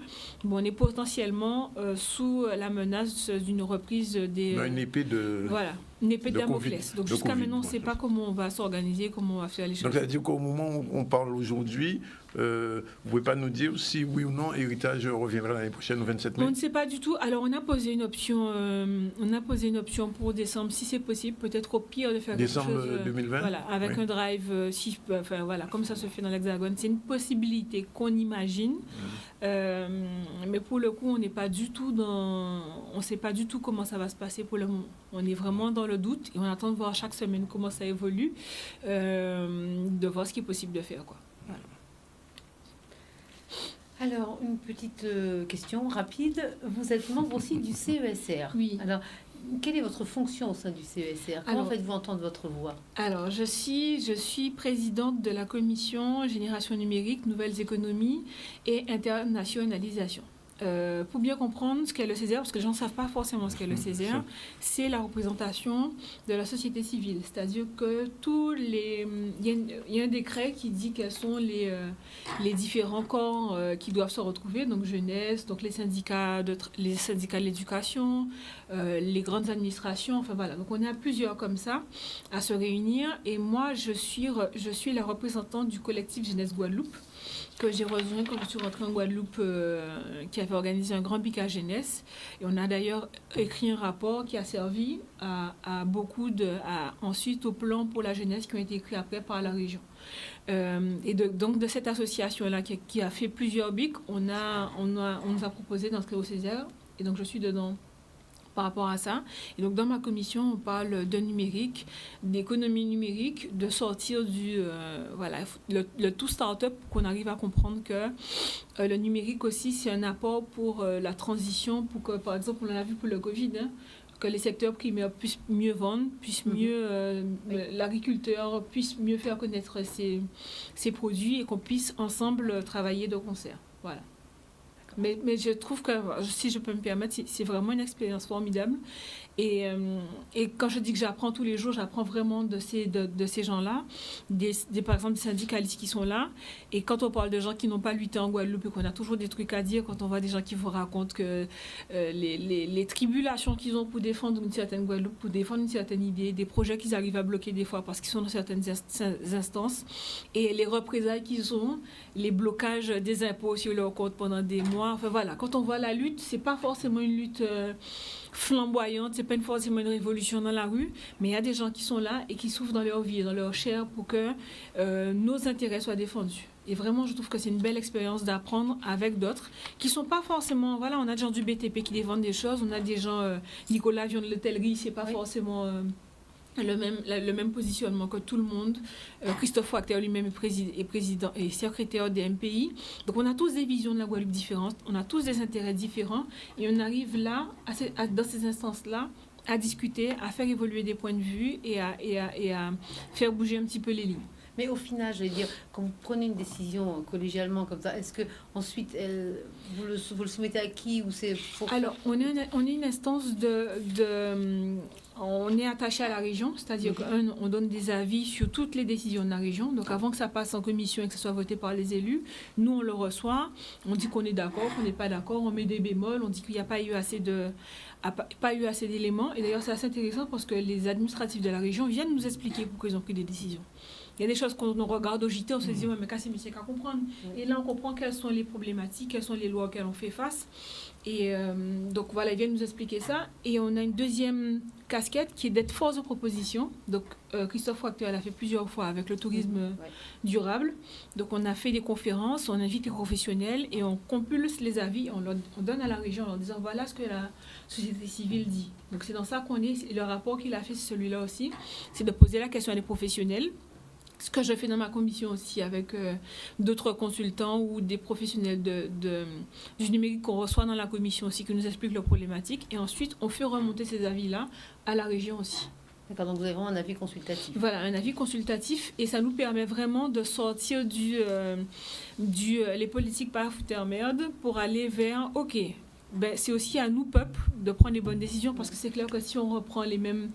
on est potentiellement sous la menace d'une reprise des... une épée de... Voilà. Une épée de Damoclès. Donc, jusqu'à maintenant, on ne sait pas comment on va s'organiser, comment on va faire les choses. Donc, c'est-à-dire qu'au moment où on parle aujourd'hui, vous ne pouvez pas nous dire si oui ou non Héritage reviendra l'année prochaine au 27 mai? On ne sait pas du tout. Alors, on a posé une option pour décembre, si c'est possible, peut-être au pire de faire décembre quelque chose... Décembre 2020 Voilà, avec un drive, comme ça se fait dans l'Hexagone. C'est une possibilité qu'on imagine. Mais pour le coup, on n'est pas du tout on ne sait pas du tout comment ça va se passer pour le moment. On est vraiment dans le doute et on attend de voir chaque semaine comment ça évolue, de voir ce qui est possible de faire, quoi. Voilà. Alors, une petite question rapide. Vous êtes membre aussi du CESR. Oui. Alors, quelle est votre fonction au sein du CESR? Comment faites-vous entendre votre voix? Alors, je suis présidente de la commission Génération numérique, Nouvelles économies et internationalisation. Pour bien comprendre ce qu'est le CESR, parce que les gens ne savent pas forcément ce qu'est le CESR, c'est la représentation de la société civile. C'est-à-dire que il y a un décret qui dit quels sont les différents corps qui doivent se retrouver, donc jeunesse, donc les syndicats de l'éducation, les grandes administrations, enfin voilà. Donc on est à plusieurs comme ça à se réunir. Et moi, je suis la représentante du collectif Jeunesse Guadeloupe, que j'ai rejoint quand je suis rentrée en Guadeloupe, qui avait organisé un grand BICA jeunesse. Et on a d'ailleurs écrit un rapport qui a servi à beaucoup ensuite au plan pour la jeunesse qui ont été écrits après par la région. Donc de cette association-là qui a fait plusieurs BIC, on nous a proposé d'entrer au CESR. Et donc je suis dedans par rapport à ça. Et donc, dans ma commission, on parle de numérique, d'économie numérique, de sortir le tout start-up, qu'on arrive à comprendre que le numérique aussi, c'est un apport pour la transition, pour que, par exemple, on l'a vu pour le Covid, que les secteurs primaires puissent mieux vendre, puissent mieux, l'agriculteur puisse mieux faire connaître ses produits et qu'on puisse ensemble travailler de concert. Voilà. Mais je trouve que, si je peux me permettre, c'est vraiment une expérience formidable. Et quand je dis que j'apprends tous les jours, j'apprends vraiment de ces gens-là, par exemple des syndicalistes qui sont là. Et quand on parle de gens qui n'ont pas lutté en Guadeloupe et qu'on a toujours des trucs à dire, quand on voit des gens qui vous racontent que les tribulations qu'ils ont pour défendre une certaine Guadeloupe, pour défendre une certaine idée, des projets qu'ils arrivent à bloquer des fois parce qu'ils sont dans certaines instances, et les représailles qu'ils ont, les blocages des impôts sur leur compte pendant des mois. Enfin voilà, quand on voit la lutte, c'est pas forcément une lutte flamboyante, c'est pas forcément une révolution dans la rue, mais il y a des gens qui sont là et qui souffrent dans leur vie, dans leur chair pour que nos intérêts soient défendus. Et vraiment, je trouve que c'est une belle expérience d'apprendre avec d'autres qui sont pas forcément... Voilà, on a des gens du BTP qui défendent des choses, on a des gens... Nicolas vient de l'hôtellerie, c'est pas forcément... le même positionnement que tout le monde. Christophe Wachter lui-même est président et secrétaire des MPI. Donc on a tous des visions de la Guadeloupe différentes, on a tous des intérêts différents et on arrive là, dans ces instances-là, à discuter, à faire évoluer des points de vue et à faire bouger un petit peu les lignes. Mais au final, je vais dire, quand vous prenez une décision collégialement comme ça, est-ce que ensuite vous le soumettez à qui ou c'est Alors, on est une instance on est attaché à la région, c'est-à-dire qu'on donne des avis sur toutes les décisions de la région. Donc, avant que ça passe en commission et que ça soit voté par les élus, nous, on le reçoit, on dit qu'on est d'accord, qu'on n'est pas d'accord, on met des bémols, on dit qu'il n'y a pas eu assez d'éléments. Et d'ailleurs, c'est assez intéressant parce que les administratifs de la région viennent nous expliquer pourquoi ils ont pris des décisions. Il y a des choses qu'on regarde au JT, on se dit, ouais, mais qu'est-ce que c'est qu'à comprendre. Et là, on comprend quelles sont les problématiques, quelles sont les lois auxquelles on fait face. Et donc voilà, ils viennent nous expliquer ça. Et on a une deuxième casquette qui est d'être force de proposition. Donc Christophe Wachter l'a fait plusieurs fois avec le tourisme durable. Donc on a fait des conférences, on invite les professionnels et on compulse les avis, on donne à la région en leur disant voilà ce que la société civile dit. Donc c'est dans ça qu'on est. Le rapport qu'il a fait, c'est celui-là aussi. C'est de poser la question à des professionnels. Ce que je fais dans ma commission aussi avec d'autres consultants ou des professionnels du numérique qu'on reçoit dans la commission aussi, qui nous expliquent leurs problématiques. Et ensuite, on fait remonter ces avis-là à la région aussi. D'accord, donc vous avez vraiment un avis consultatif. Voilà, un avis consultatif. Et ça nous permet vraiment de sortir les politiques par merde pour aller vers, OK, ben, c'est aussi à nous, peuple, de prendre les bonnes décisions, parce que c'est clair que si on reprend les mêmes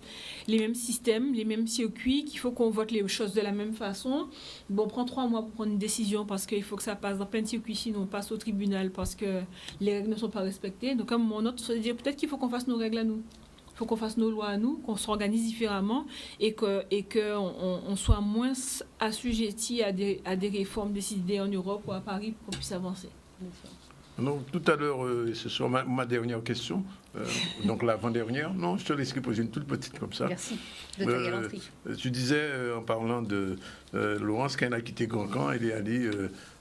systèmes, les mêmes circuits, qu'il faut qu'on vote les choses de la même façon, bon, on prend 3 mois pour prendre une décision, parce qu'il faut que ça passe dans plein de circuits, sinon on passe au tribunal, parce que les règles ne sont pas respectées. Donc à un moment donné, on se dit peut-être qu'il faut qu'on fasse nos règles à nous. Il faut qu'on fasse nos lois à nous, qu'on s'organise différemment et qu'on soit moins assujetti à des réformes décidées en Europe ou à Paris pour qu'on puisse avancer. Donc, tout à l'heure, ce sera ma dernière question, donc l'avant-dernière. Non, je te laisserai poser une toute petite comme ça. Merci de ta galanterie. Tu disais, en parlant de Laurence, quand elle a quitté Grand-Camp, elle est allée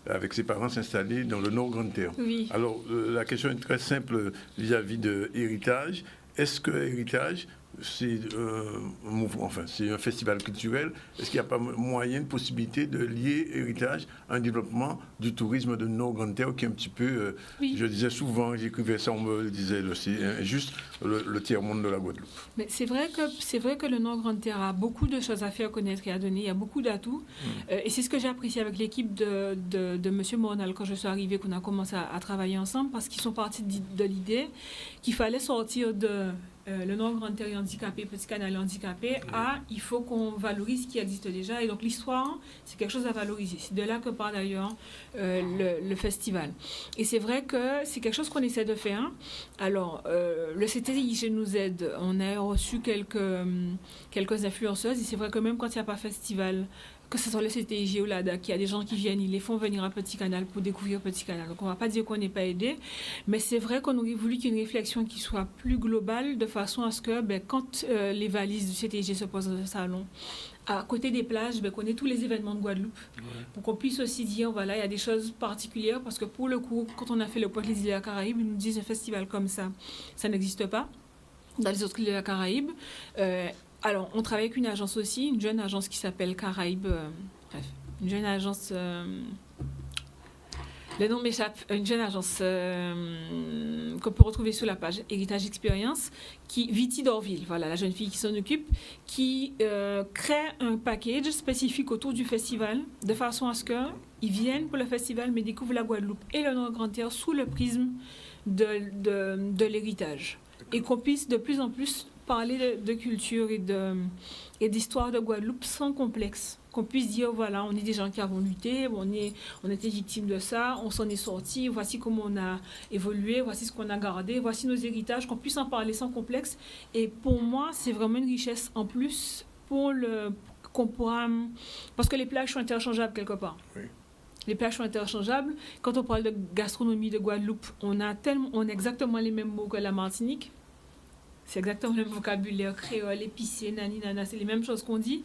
avec ses parents s'installer dans le Nord-Grande-Terre. Oui. Alors, la question est très simple vis-à-vis de Héritage. Est-ce que Héritage, c'est un mouvement, enfin, c'est un festival culturel? Est-ce qu'il n'y a pas moyen, de possibilité de lier Héritage à un développement du tourisme de Nord-Grande-Terre qui est un petit peu, oui. Je disais souvent, j'écrivais ça, on me le disait aussi, juste le tiers-monde de la Guadeloupe. Mais c'est vrai que le Nord-Grande-Terre a beaucoup de choses à faire connaître et à donner. Il y a beaucoup d'atouts. Et c'est ce que j'ai apprécié avec l'équipe de M. Mornal quand je suis arrivée, qu'on a commencé à travailler ensemble, parce qu'ils sont partis de l'idée qu'il fallait sortir de le Nord-Grande-Terre handicapé, Petit Canal handicapé, il faut qu'on valorise ce qui existe déjà. Et donc l'histoire, c'est quelque chose à valoriser. C'est de là que part d'ailleurs le festival. Et c'est vrai que c'est quelque chose qu'on essaie de faire. Alors, le CTIG nous aide. On a reçu quelques influenceuses. Et c'est vrai que même quand il n'y a pas festival, que ce soit le CTIG ou l'ADA, qu'il y a des gens qui viennent, ils les font venir à Petit Canal pour découvrir Petit Canal. Donc on ne va pas dire qu'on n'est pas aidé, mais c'est vrai qu'on aurait voulu qu'il y ait une réflexion qui soit plus globale, de façon à ce que quand les valises du CTIG se posent dans le salon, à côté des plages, qu'on ait tous les événements de Guadeloupe, pour qu'on puisse aussi dire, voilà, il y a des choses particulières, parce que pour le coup, quand on a fait le point des îles de la Caraïbe, ils nous disent un festival comme ça n'existe pas dans les autres îles de la Caraïbe. Alors, on travaille avec une agence aussi, une jeune agence qui s'appelle Caraïbes, une jeune agence, le nom m'échappe, une jeune agence qu'on peut retrouver sur la page Héritage Experience, Viti d'Orville, voilà, la jeune fille qui s'en occupe, qui crée un package spécifique autour du festival, de façon à ce qu'ils viennent pour le festival, mais découvrent la Guadeloupe et le Nord-Grande-Terre sous le prisme de l'héritage. Et qu'on puisse de plus en plus parler de culture et d'histoire de Guadeloupe sans complexe. Qu'on puisse dire, voilà, on est des gens qui avons lutté, on était victimes de ça, on s'en est sortis, voici comment on a évolué, voici ce qu'on a gardé, voici nos héritages, qu'on puisse en parler sans complexe. Et pour moi, c'est vraiment une richesse en plus qu'on pourra... Parce que les plages sont interchangeables quelque part. Oui. Les plages sont interchangeables. Quand on parle de gastronomie de Guadeloupe, on a exactement les mêmes mots que la Martinique. C'est exactement le même vocabulaire, créole, épicé, nani, nana, c'est les mêmes choses qu'on dit.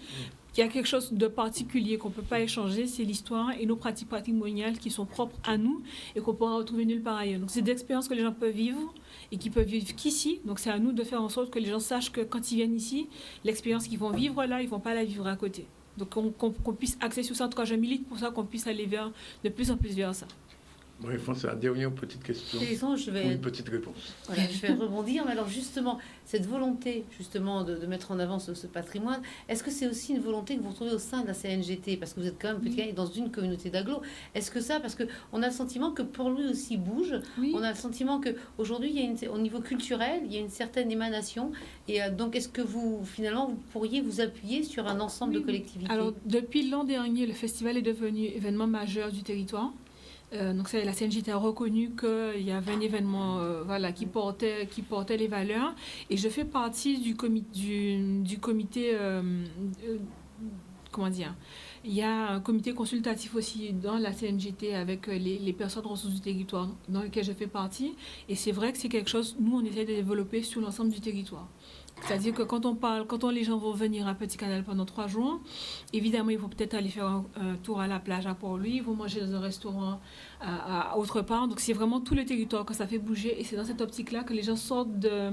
Il y a quelque chose de particulier qu'on ne peut pas échanger, c'est l'histoire et nos pratiques patrimoniales qui sont propres à nous et qu'on pourra retrouver nulle part ailleurs. Donc c'est des expériences que les gens peuvent vivre et qui peuvent vivre qu'ici. Donc c'est à nous de faire en sorte que les gens sachent que quand ils viennent ici, l'expérience qu'ils vont vivre là, ils ne vont pas la vivre à côté. Donc qu'on puisse axer sur ça. En tout cas, je milite pour ça, qu'on puisse aller de plus en plus vers ça. Bref, c'est la dernière petite question. Ou une petite réponse. Voilà, je vais rebondir. Mais alors justement, cette volonté justement de mettre en avant ce patrimoine, est-ce que c'est aussi une volonté que vous retrouvez au sein de la CNGT? Parce que vous êtes quand même dans une communauté d'agglo. Est-ce que ça, parce qu'on a le sentiment que pour lui aussi bouge, on a le sentiment qu'aujourd'hui, au niveau culturel, il y a une certaine émanation. Et donc, est-ce que vous pourriez vous appuyer sur un ensemble de collectivités? Alors, depuis l'an dernier, le festival est devenu événement majeur du territoire. Donc la CNGT a reconnu qu'il y avait un événement qui portait les valeurs, et je fais partie du comité comment dire, Il y a un comité consultatif aussi dans la CNJT avec les personnes ressources du territoire dans lesquelles je fais partie. Et c'est vrai que c'est quelque chose, nous, on essaie de développer sur l'ensemble du territoire. C'est-à-dire que quand les gens vont venir à Petit Canal pendant 3 jours, évidemment, ils vont peut-être aller faire un tour à la plage à Port-Louis, ils vont manger dans un restaurant à autre part. Donc, c'est vraiment tout le territoire que ça fait bouger. Et c'est dans cette optique-là que les gens sortent de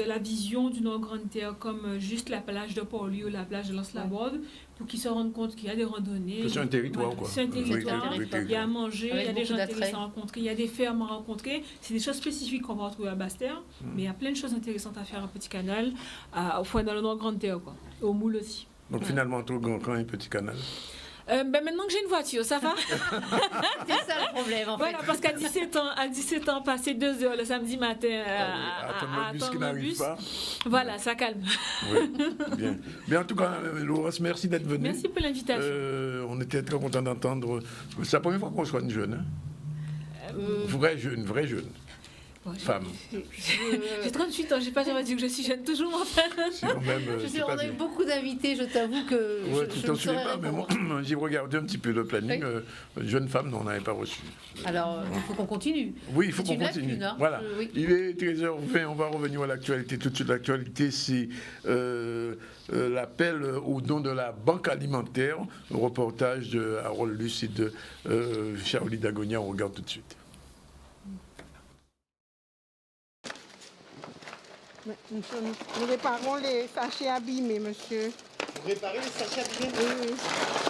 la vision du Nord Grande Terre comme juste la plage de Port-Louis ou la plage de Lens-Laborde, pour qu'ils se rendent compte qu'il y a des randonnées. C'est un territoire, voilà, quoi. C'est un territoire, Oui, il y a à manger, Avec il y a des gens beaucoup intéressants à rencontrer, il y a des fermes à rencontrer. C'est des choses spécifiques qu'on va retrouver à Basse-Terre, mais il y a plein de choses intéressantes à faire à Petit Canal, dans le Nord Grande Terre, quoi. Au Moule aussi. Donc finalement, entre Grand Camp et Petit Canal. Maintenant que j'ai une voiture, ça va. C'est ça le problème, en fait. Voilà, parce qu'à 17 ans, passer 2 heures le samedi matin attendre le bus qui n'arrive pas. Voilà, ça calme. Oui, bien. Mais en tout cas, Laurence, merci d'être venue. Merci pour l'invitation. On était très contents d'entendre. C'est la première fois qu'on soit une jeune. Hein? Vraie jeune. Bon, Femme. J'ai 38 ans, j'ai pas jamais dit que je suis jeune, toujours mon frère. C'est quand même. Je sais, on a eu beaucoup d'invités, je t'avoue que. Ouais, je tu t'en ne souviens saurais pas, mais moi, répondre. j'ai regardé un petit peu le planning. Jeune femme, non, on n'avait pas reçu. Alors, il faut qu'on continue. Oui, il faut C'est qu'on une continue. lacune, hein. Voilà. Oui. Il est 13h20, on va revenir à l'actualité. Tout de suite, l'actualité, c'est l'appel au don de la banque alimentaire. Le reportage de Harold Luce et de Charlie Dagonia. On regarde tout de suite. Nous réparons les sachets abîmés, monsieur. Vous réparez les sachets abîmés? Oui, oui.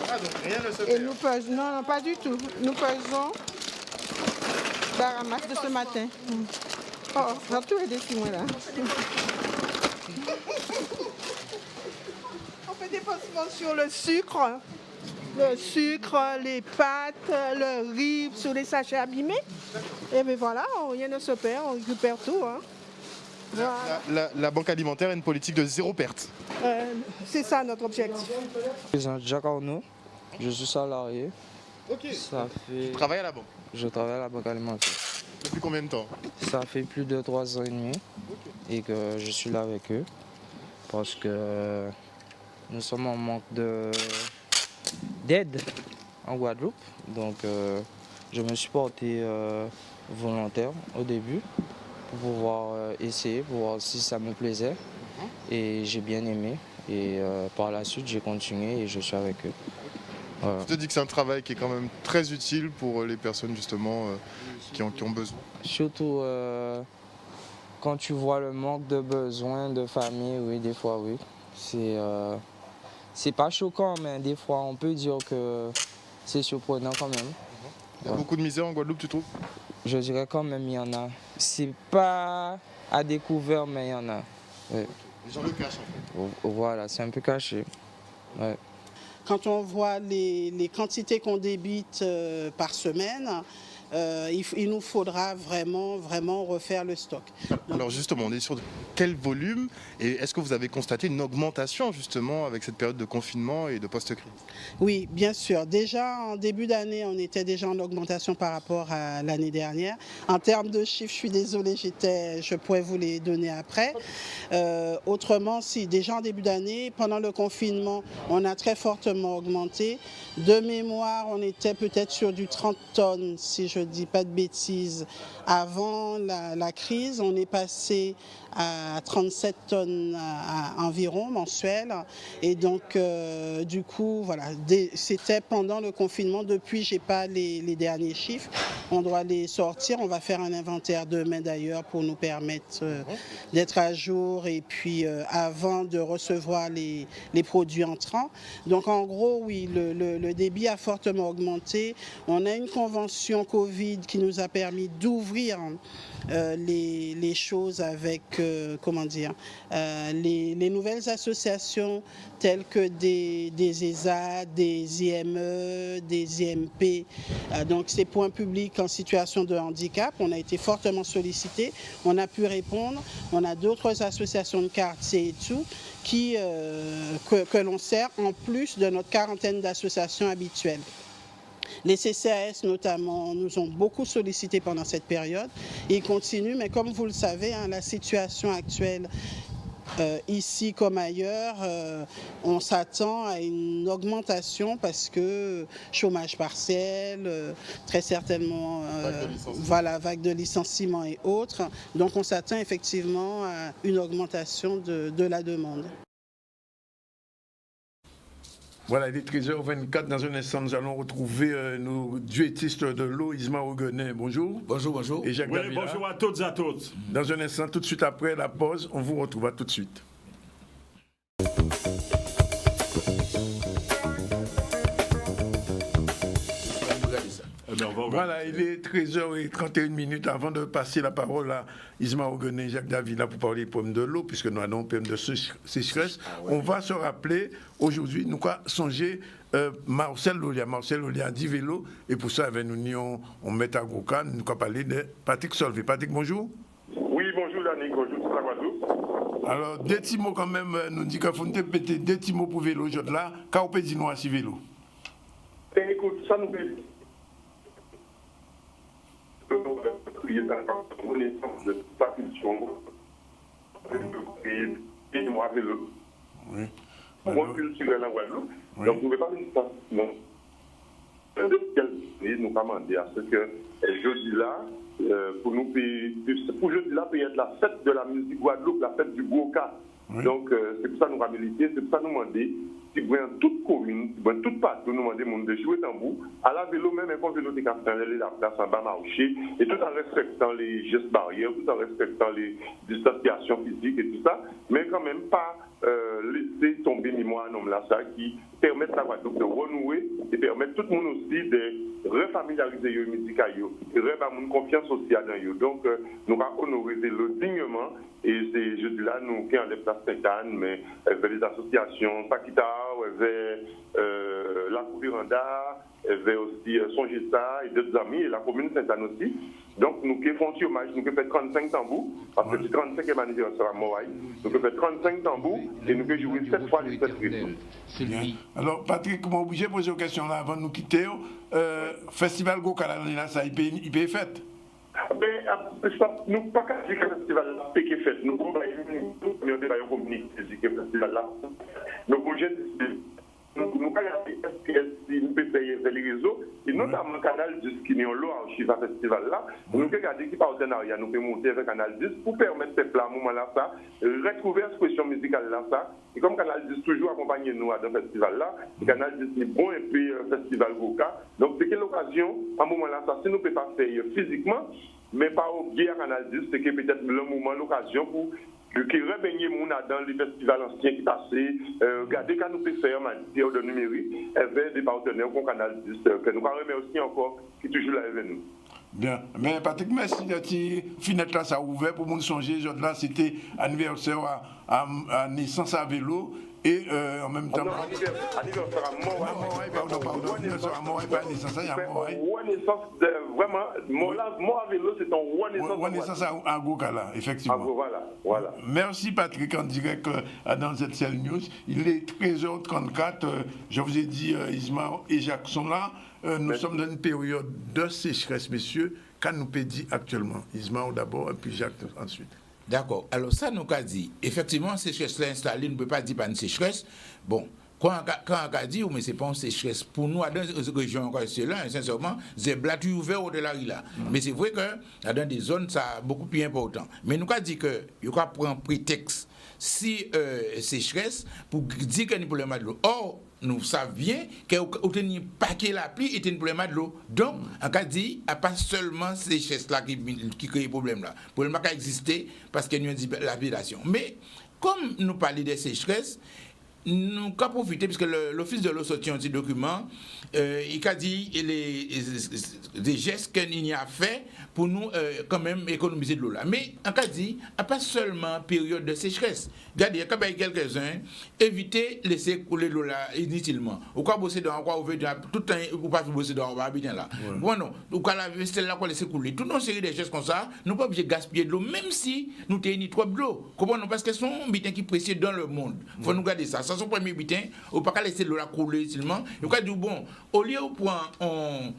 Ah, donc rien ne se Et perd. nous pesons, non, pas du tout. Nous pesons la ramasse de ce matin. Oh, ça a tout aidé sur moi là. On fait des pansements sur le sucre, les pâtes, le riz, sur les sachets abîmés. Et bien voilà, rien ne se perd, on récupère tout. Hein. Voilà. La banque alimentaire a une politique de zéro perte. C'est ça notre objectif. Président Jacques Arnaud, je suis salarié. Ok. Ça fait... Vous travaillez à la banque. Je travaille à la banque alimentaire. Depuis combien de temps? Ça fait plus de 3 ans et demi et que je suis là avec eux parce que nous sommes en manque d'aide en Guadeloupe. Donc je me suis porté volontaire au début pour pouvoir essayer, pour voir si ça me plaisait. Et j'ai bien aimé. Et par la suite, j'ai continué et je suis avec eux. Voilà. Je te dis que c'est un travail qui est quand même très utile pour les personnes justement qui ont besoin. Surtout quand tu vois le manque de besoins de famille, oui, des fois, oui. C'est pas choquant, mais des fois, on peut dire que c'est surprenant quand même. Il y a beaucoup de misère en Guadeloupe, tu trouves? Je dirais quand même, il y en a. C'est pas à découvert, mais il y en a. Oui. Les gens le cachent en fait. Voilà, c'est un peu caché. Ouais. Quand on voit les quantités qu'on débite par semaine, il nous faudra vraiment refaire le stock. Alors justement, on est sur quel volume et est-ce que vous avez constaté une augmentation justement avec cette période de confinement et de post-crise? Oui, bien sûr. Déjà, en début d'année, on était déjà en augmentation par rapport à l'année dernière. En termes de chiffres, je suis désolée, je pourrais vous les donner après. Autrement, si déjà en début d'année, pendant le confinement, on a très fortement augmenté. De mémoire, on était peut-être sur du 30 tonnes, si je ne dis pas de bêtises. Avant la crise, on est passé à 37 tonnes environ mensuelles. Et donc, du coup, voilà, c'était pendant le confinement. Depuis, je n'ai pas les derniers chiffres. On doit les sortir. On va faire un inventaire demain d'ailleurs pour nous permettre d'être à jour et puis avant de recevoir les produits entrants. Donc, en gros, oui, le débit a fortement augmenté. On a une convention Covid qui nous a permis d'ouvrir les choses avec les nouvelles associations telles que des ESA, des IME, des IMP, donc ces points publics en situation de handicap. On a été fortement sollicités, on a pu répondre. On a d'autres associations de quartier et tout que l'on sert en plus de notre quarantaine d'associations habituelles. Les CCAS notamment nous ont beaucoup sollicités pendant cette période. Ils continuent, mais comme vous le savez, la situation actuelle ici comme ailleurs, on s'attend à une augmentation parce que chômage partiel, très certainement vague de licenciements et autres. Donc on s'attend effectivement à une augmentation de la demande. Voilà, il est 13h24. Dans un instant, nous allons retrouver nos duettistes de l'eau, Isma Oguenet. Bonjour. Bonjour, bonjour. Et Jacques Oui, Davila. bonjour à toutes et à tous. Dans un instant, tout de suite après la pause, on vous retrouve. À tout de suite. Voilà, il est 13h31 avant de passer la parole à Isma Oguenet et Jacques Davila pour parler des problèmes de l'eau, puisque nous avons un problème de sécheresse. On va se rappeler, aujourd'hui, nous avons songé Marcel Lolia dit vélo, et pour ça, avec nous, on met à Goka, nous avons parlé de Patrick Solvé. Patrick, bonjour. Oui, bonjour Dani, bonjour toute la Guadeloupe. Alors, deux petits mots quand même, nous dit qu'il faut nous péter deux petits mots pour vélo aujourd'hui là, quand on peut dire nous à vélo. Écoute, ça nous fait connaissance de sa culture et moi vélo. Oui. Moi culturel en Guadeloupe. Donc nous ne pouvons pas dire ça. Non. Nous demander à ce que jeudi là, pour jeudi là, peut être la fête de la musique Guadeloupe, la fête du Goka. Oui. Donc c'est pour ça nous avons milité, c'est pour ça nous demander. Si vous avez toute commune, toute part, nous demandons de jouer tambour, à la vélo même, un vélo de aller la place en bas marcher, et tout en respectant les gestes barrières, tout en respectant les distanciations physiques et tout ça, mais quand même pas laisser tomber mémoire un homme là, ça, qui permet à la Guadeloupe de renouer et permet tout le monde aussi de refamiliariser les médicaments, et de une confiance sociale dans eux. Donc, nous allons honorer le dignement, et c'est jeudi-là, nous qui enlève la Sainte-Anne, mais vers les associations Pakita, vers la Coupiranda, vers aussi Songesta et d'autres amis, et la commune Sainte-Anne aussi. Donc, nous qui faisons un hommage, nous qui faisons 35 tambours, parce que c'est 35e anniversaire à Moaï, nous qui faisons 35 tambours, et nous qui jouons 7 fois les 7 rythmes. Alors, Patrick, moi, obligé de poser une question là avant de nous quitter. Festival Gokala, ça, il peut être fait? Nous ne pouvons pas dire que le festival là est fait. Nous pouvons communiquer que le festival là. Nous pouvons nous pouvons payer les réseaux, et notamment le canal 10 qui est en l'eau à Chiva Festival là. Nous pouvons regarder qui partenariat nous pouvons monter avec Canal 10 pour permettre ces plats à moment là ça, retrouver l'expression musicale là ça. Et comme Canal 10 toujours accompagne nous à ce festival là, Canal 10 est bon et puis Festival Goka. Donc c'est quelle occasion à moment là ça, si nous ne pouvons pas faire physiquement, mais pas au guerre Canal 10, c'est que peut-être le moment, l'occasion pour qui rebaigner dans les festivals anciens qui passaient, regardez quand nous pouvons faire de numérique avec des partenaires comme Canal 10, que nous remercions aussi encore, qui est toujours là avec nous. Bien, mais Patrick, merci de fenêtre là, ça a ouvert pour nous songer. Là, c'était anniversaire à naissance à vélo. Et en même temps. Anniversaire à Moaï. Pardon, anniversaire à Moaï, pas naissance à Moaï. Renaissance, vraiment, moi à vélo, c'est ton renaissance. Renaissance à Gokala, effectivement. Voilà. Merci Patrick, en direct dans ZCL News. Il est 13h34. Je vous ai dit, Isma et Jacques sont là. Nous sommes dans une période de sécheresse, messieurs. Qu'en nous peut dire actuellement? Isma d'abord, et puis Jacques ensuite. D'accord. Alors ça, nous avons dit, effectivement, sécheresse là installée, ne peut pas dire pas une sécheresse. Bon, quand on a dit, mais ce n'est pas une sécheresse. Pour nous, dans les régions encore là, sincèrement, c'est blatu ouvert au-delà de là. Mais c'est vrai que dans des zones, ça beaucoup plus important. Mais nous avons dit que il faut prendre prétexte si sécheresse pour dire qu'il y a un problème de l'eau. Or, nous savons bien qu'un paquet la pluie est un problème de l'eau. Donc, en cas dit, il n'y a pas seulement ces sécheresse-là qui crée le problème-là. Le problème n'a existé parce qu'il y a une lapidation. Mais, comme nous parlons de sécheresse, nous avons profité, puisque l'Office de l'eau sortit un petit document, il a dit des gestes qu'il y a fait pour nous quand même économiser de l'eau là. Mais en cas dit, il n'y a pas seulement période de sécheresse. Regardez, quand il y a quelques-uns, éviter de laisser couler l'eau là inutilement. Ou quoi bosser dans quoi ouvrir tout le temps, ou pas bosser dans va bien là. Bon non, ou quoi la vaisselle là quoi laisser couler. Toute une série de gestes comme ça, nous ne pouvons pas gaspiller de l'eau, même si nous tenons trop de l'eau. Comprenons parce que sont bien qui précieux dans le monde. Faut nous garder ça. ça, son premier bulletin, ou pas qu'à laisser l'eau la couler seulement. Il a dit, bon, au lieu de prendre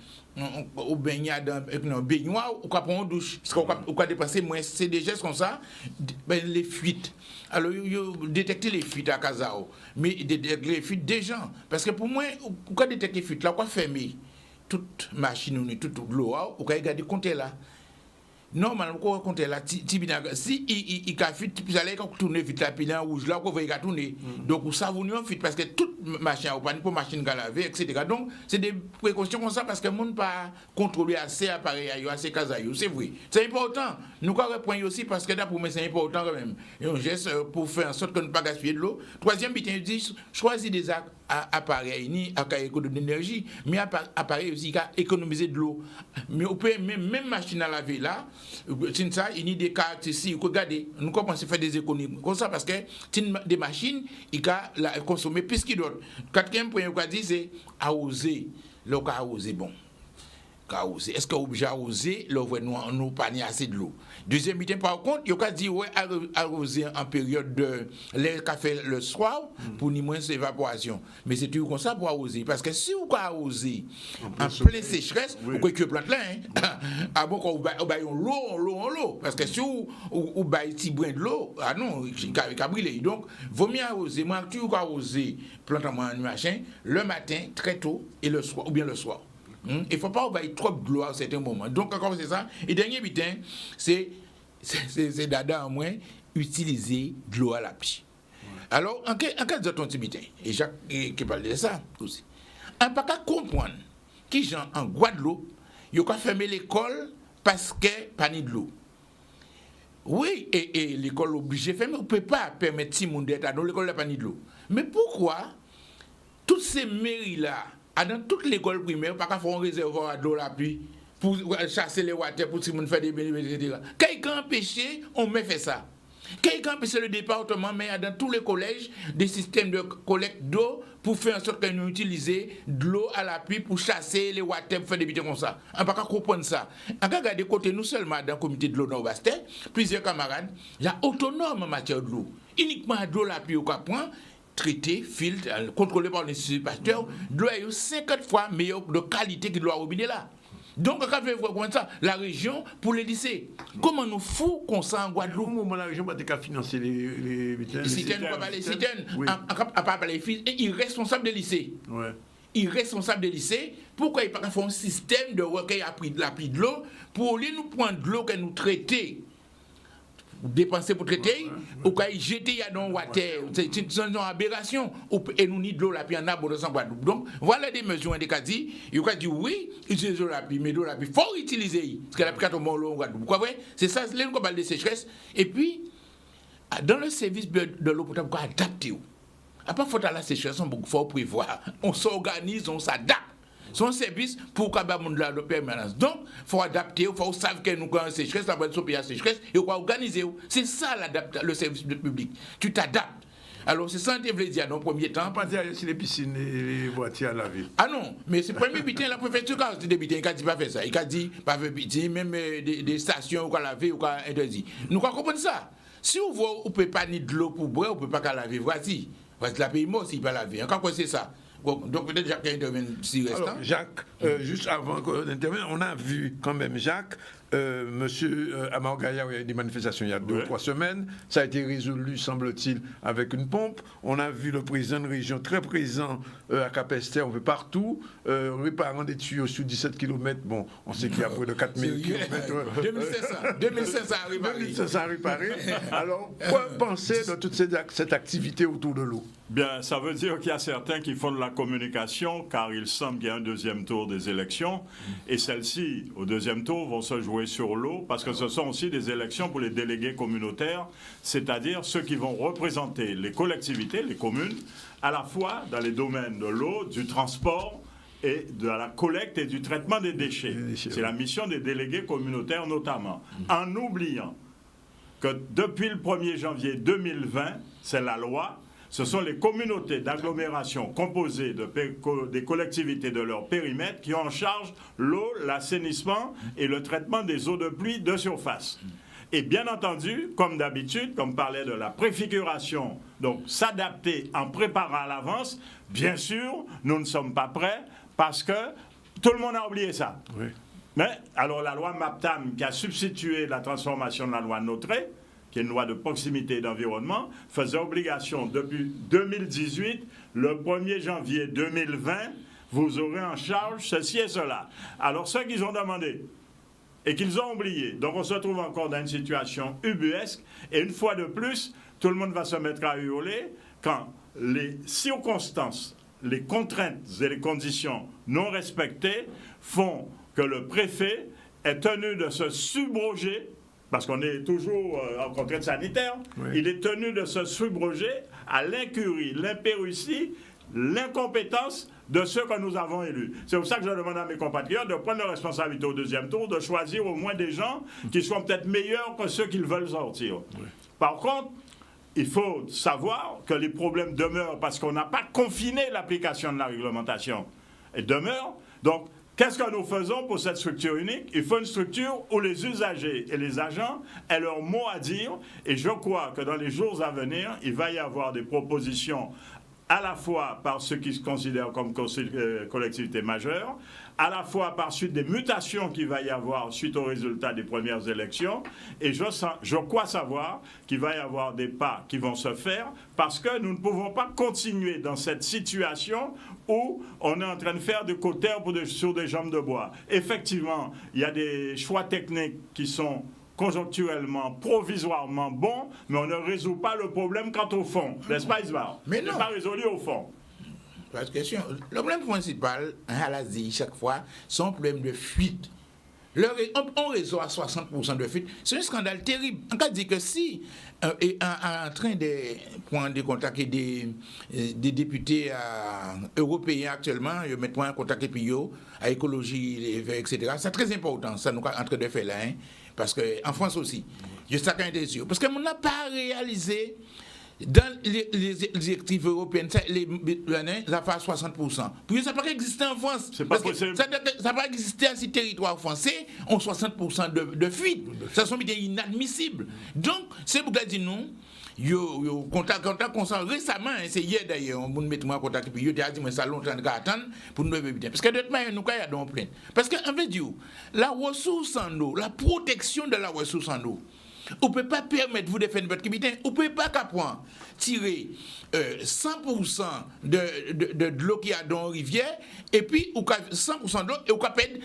au baignade avec un baignoire, ou prendre une douche, parce qu'on a dépensé moins, c'est des gestes comme ça, les fuites. Alors, détecter les fuites à Kazao, mais détecter les fuites des gens. Parce que pour moi, on a détecté les fuites là, on a fermé toute machine, toute l'eau, on a regardé compter là. Normalement, quand on compte là, si il a fait, puis allez tourner vite la pile en rouge là, on va tourner. Donc, vous savez, on fait parce que toute machine, ou pas pour machine à laver, etc. Donc, c'est des précautions comme ça parce que le monde pas contrôler assez appareil, assez casaillou, c'est vrai. C'est important. Nous, on reprend aussi parce que là, pour moi, c'est important quand même. Et on geste pour faire en sorte que nous ne pas gaspiller de l'eau. Troisième but, il dit, choisir des appareils, ni à économie d'énergie, mais appareils aussi qui économiser de l'eau. Mais on peut même machine à laver là. C'est ça, il y a des cartes ici, regardez, nous commençons à faire des économies comme ça parce que des machines, ils consomment plus qu'ils d'autres. Quatrième point, on dit, c'est arroser. Le cas arroser, bon. Est-ce qu'on est obligé d'arroser, nous pas assez de l'eau? Deuxième item, par contre, il y a dit, ouais, arroser en période de l'air qu'a fait le soir pour ni moins l'évaporation. Mais c'est toujours comme ça pour arroser. Parce que si vous arrosez en pleine sécheresse, vous pouvez que plante là, ah bon, quand vous baillez l'eau. Parce que si vous baillez petit brin de l'eau, ah non, il va brûler. Donc, vaut mieux arroser. Moi, toujours arroser, plante en machin, le matin, très tôt, et le soir, ou bien le soir. Il ne faut pas envahir trop de l'eau à certains moments. Donc, encore c'est ça. Et dernier butin, c'est dada en moins, utiliser de l'eau à la pluie. Alors, en cas de ton petit butin, et Jacques qui parle de ça aussi, on ne peut pas comprendre qui gens en Guadeloupe, ils ont fermé l'école parce que pas de l'eau. Oui, et l'école obligée de fermer, on ne peut pas permettre si monde d'être dans l'école n'a pas de l'eau. Mais pourquoi toutes ces mairies-là, dans toute l'école primaire, pas qu'à faire un réservoir d'eau la pluie pour chasser les water pour si on fait des bénéfices, etc. Quelqu'un empêché, on met fait ça. Quelqu'un empêché le département, mais dans tous les collèges, des systèmes de collecte d'eau pour faire en sorte que nous utilisions de l'eau à la pluie pour chasser les water, pour faire des bêtises comme ça. On ne peut pas comprendre ça. On peut regarder côté nous seulement dans le comité de l'eau dans Bastet, plusieurs camarades, il y a autonome en matière de l'eau. Uniquement de l'eau à la pluie au Cap-Point, traité, filtre, contrôlé par l'Institut Pasteur, de l'eau est 50 fois meilleure de qualité que de l'eau à robinet là. Donc, quand vous voyez ça, la région pour les lycées. Comment nous fous qu'on s'en en Guadeloupe? Comment la région va financer les citernes? Les citernes, à part les filles, il est responsable des lycées. Ouais. Il est responsable des lycées. Pourquoi il n'y a pas un système de recueil à la pluie de l'eau pour aller nous prendre de l'eau que nous traiter? Dépenser pour traiter, ou quand il jeter dans le water, c'est une aberration, et nous n'y de l'eau la pluie en arbre de Guadeloupe. Donc, voilà des mesures indiquées. Il a dit oui, utiliser l'eau la pluie, mais l'eau la pluie, il faut utiliser, parce qu'elle a pris tomber l'eau en Guadeloupe. Vous comprenez? C'est ça, c'est qu'on parle de sécheresse. Et puis, dans le service de l'eau potable, on peut adapter. À part faute à la sécheresse, il faut prévoir. On s'organise, on s'adapte. Son service pour qu'il y ait de permanence. Donc, il faut adapter, il faut savoir que nous avons une sécheresse, ça va être une sécheresse, et il faut organiser. C'est ça le service public. Tu t'adaptes. Alors, c'est ça que je voulais dire dans le premier temps. Pas dire si les piscines et les voitures à laver. Ah non, mais c'est le premier butin, la préfecture, quand c'est des butins, il a dit pas faire ça. Il a dit pas faire butin, même des stations où on laver ou qu'on interdit. Nous comprenons ça. Si on voit, on ne peut pas ni de l'eau pour boire, on ne peut pas laver. Voici. Voici la pays mort s'il ne peut pas laver. Encore quoi, c'est ça. Donc peut-être Jacques intervient si restant. Alors, Jacques, juste avant d'intervenir, on a vu quand même Jacques, monsieur Amar Gaillard, il y a eu des manifestations il y a 2 ou 3 semaines, ça a été résolu, semble-t-il, avec une pompe. On a vu le président de région très présent à Cap-Esther, on veut partout, réparant des tuyaux sur 17 km. Bon, on sait qu'il y a près de 4000 km. 2500 à réparer. 2500 à réparer. Alors, quoi penser de toute cette activité autour de l'eau? Bien, ça veut dire qu'il y a certains qui font de la communication, car il semble qu'il y a un deuxième tour des élections, et celles-ci, au deuxième tour, vont se jouer sur l'eau, parce que ce sont aussi des élections pour les délégués communautaires, c'est-à-dire ceux qui vont représenter les collectivités, les communes, à la fois dans les domaines de l'eau, du transport, et de la collecte et du traitement des déchets. C'est la mission des délégués communautaires notamment, en oubliant que depuis le 1er janvier 2020, c'est la loi. Ce sont les communautés d'agglomération composées des collectivités de leur périmètre qui ont en charge l'eau, l'assainissement et le traitement des eaux de pluie de surface. Et bien entendu, comme d'habitude, comme parlait de la préfiguration, donc s'adapter en préparant à l'avance, bien sûr, nous ne sommes pas prêts parce que tout le monde a oublié ça. Oui. Mais alors la loi MAPTAM qui a substitué la transformation de la loi NOTRe, qui est une loi de proximité et d'environnement, faisait obligation depuis 2018, le 1er janvier 2020, vous aurez en charge ceci et cela. Alors ceux qu'ils ont demandé et qu'ils ont oublié, donc on se trouve encore dans une situation ubuesque, et une fois de plus, tout le monde va se mettre à hurler quand les circonstances, les contraintes et les conditions non respectées font que le préfet est tenu de se subroger, parce qu'on est toujours en contrainte sanitaire, oui. Il est tenu de se subroger à l'incurie, l'impéritie, l'incompétence de ceux que nous avons élus. C'est pour ça que je demande à mes compatriotes de prendre leur responsabilité au deuxième tour, de choisir au moins des gens qui soient peut-être meilleurs que ceux qu'ils veulent sortir. Oui. Par contre, il faut savoir que les problèmes demeurent parce qu'on n'a pas confiné l'application de la réglementation. Elle demeure. Donc, qu'est-ce que nous faisons pour cette structure unique? Il faut une structure où les usagers et les agents aient leur mot à dire. Et je crois que dans les jours à venir, il va y avoir des propositions à la fois par ceux qui se considèrent comme collectivités majeures, à la fois par suite des mutations qu'il va y avoir suite aux résultats des premières élections, et je crois savoir qu'il va y avoir des pas qui vont se faire, parce que nous ne pouvons pas continuer dans cette situation où on est en train de faire du cautère sur des jambes de bois. Effectivement, il y a des choix techniques qui sont conjoncturellement, provisoirement bon, mais on ne résout pas le problème quant au fond. N'est-ce pas, Isbar? Mais non. Il n'est pas résolu au fond. Parce que le problème principal, à la dit chaque fois, c'est un problème de fuite. On résout à 60% de fuite. C'est un scandale terrible. On peut dire que si en train de prendre des contacts des députés européens actuellement, ils mettent en contact à écologie, etc., c'est très important. Ça nous est en train de faire là. Hein, parce qu'en France aussi, je sais qu'un des yeux. Parce qu'on n'a pas réalisé dans les directives européennes, ça fait 60%. Puis ça n'a pas existé en France. C'est pas possible. Ça n'a pas existé à ces territoires français, ont 60% de fuite. Ça sont inadmissibles. Donc, c'est pour dire nous. Contact récemment, c'est hier d'ailleurs, on me met en contact, puis il a dit, mais ça longtemps attendre pour nous éviter. Parce que d'autres manières, nous, il y a donc plein. Parce qu'en fait, la ressource en eau, la protection de la ressource en eau, on ne peut pas permettre vous de faire votre activité, on ne peut pas qu'à point tirer 100% de l'eau qui y a dans la rivière, et puis 100% de l'eau, et on peut perdre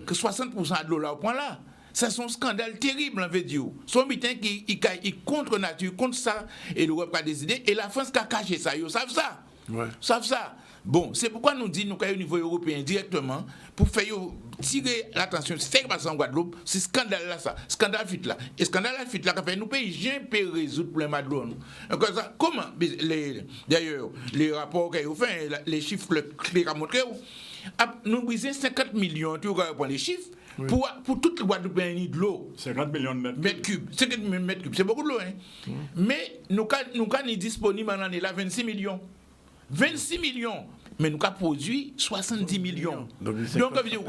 60% de l'eau là au point là. C'est un scandale terrible, en fait. Son mitin qui contre nature, contre ça, et l'Europe a décidé, et la France qui a caché ça, ils savent ça. Ouais. Savent ça. Bon, c'est pourquoi nous disons qu'au niveau européen directement, pour faire tirer l'attention, c'est ce qui passe en Guadeloupe, c'est scandale là, ça. Scandale fuite là. Et scandale fuite là, nous pays, j'ai pas résoudre le problème de l'eau. Comment, d'ailleurs, les rapports qu'ils ont fait, les chiffres clés à montrer, nous brisons 50 millions, tu reprends les chiffres. Oui. Pour toute le Guadeloupe, il y a de l'eau. 50 millions de mètres cubes. 50 millions de mètres cubes, c'est beaucoup de l'eau. Hein? Mais nous sommes disponibles en année là 26 millions. 26 millions. Mais nous avons produit 70 millions. Donc ça veut dire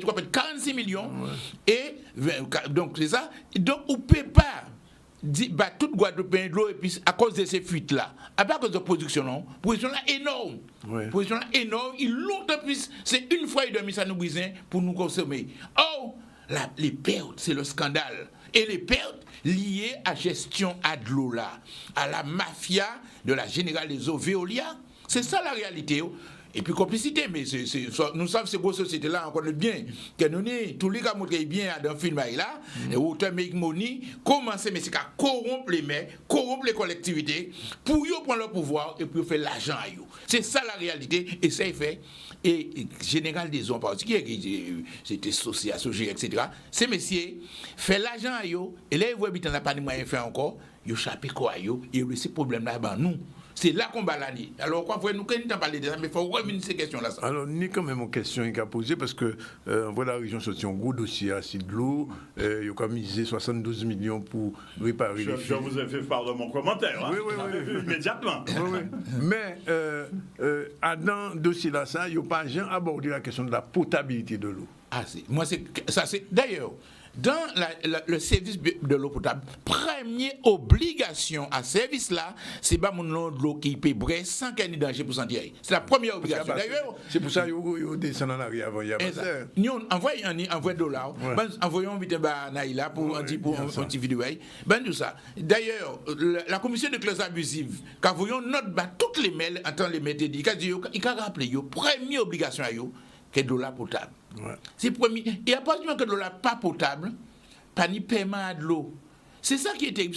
qu'on peut 46 millions. Ouais. Et donc c'est ça. Donc on ne peut pas toute Guadeloupe de l'eau et puis à cause de ces fuites là, à part cause de production non, production là énorme, ouais. Production là énorme, il longtemps plus, c'est une fois et demie ça nous brise pour nous consommer. Oh, les pertes, c'est le scandale, et les pertes liées à gestion à de l'eau là, à la mafia de la Générale des eaux Veolia, c'est ça la réalité. Et puis complicité, mais nous savons que ces grosses sociétés-là, on connaît bien, que nous sommes tous les cas montrés bien dans le film là, et autant make money, commencer, mais c'est qu'à corrompre les maires, corrompre les collectivités, pour eux prendre le pouvoir et pour faire l'argent à eux. C'est ça la réalité, et ça est fait. Et Général des eaux en particulier, c'était associé, etc. Ces messieurs fait l'argent à eux, et là, ils voient qu'ils n'ont pas de moyens de faire encore, ils échappent quoi à eux, et ces problèmes-là, ben nous. C'est là qu'on va l'année. Alors, quoi, nous, quand on parle de ça, mais il faut revenir ces questions-là. Alors, il y a quand même une question qu'il a posée, parce que voilà, la région, c'est un gros dossier à de l'eau. Il y a quand même misé 72 millions pour réparer les Je vous ai fait part de mon commentaire. Hein. Oui. Immédiatement. Oui. Mais, dans ce dossier-là, il n'y a pas abordé la question de la potabilité de l'eau. D'ailleurs, dans le service de l'eau potable, première obligation à ce service-là, c'est pas mon nom de l'eau qui peut brûler sans qu'il y ait de danger pour santé. C'est la première obligation. D'ailleurs, c'est pour ça que descend en arrière avant. Nous envoyons $1, envoyons vite Naïla pour un petit vidéo. Ben tout ça. D'ailleurs, la commission de clauses abusives, quand voyons note toutes les mails en temps les mettre dit, il a rappelé première obligation à eux, que de l'eau potable. Ouais. C'est premier. Et à partir du moment que de l'eau pas potable, pas ni paiement de l'eau. C'est ça qui est terrible.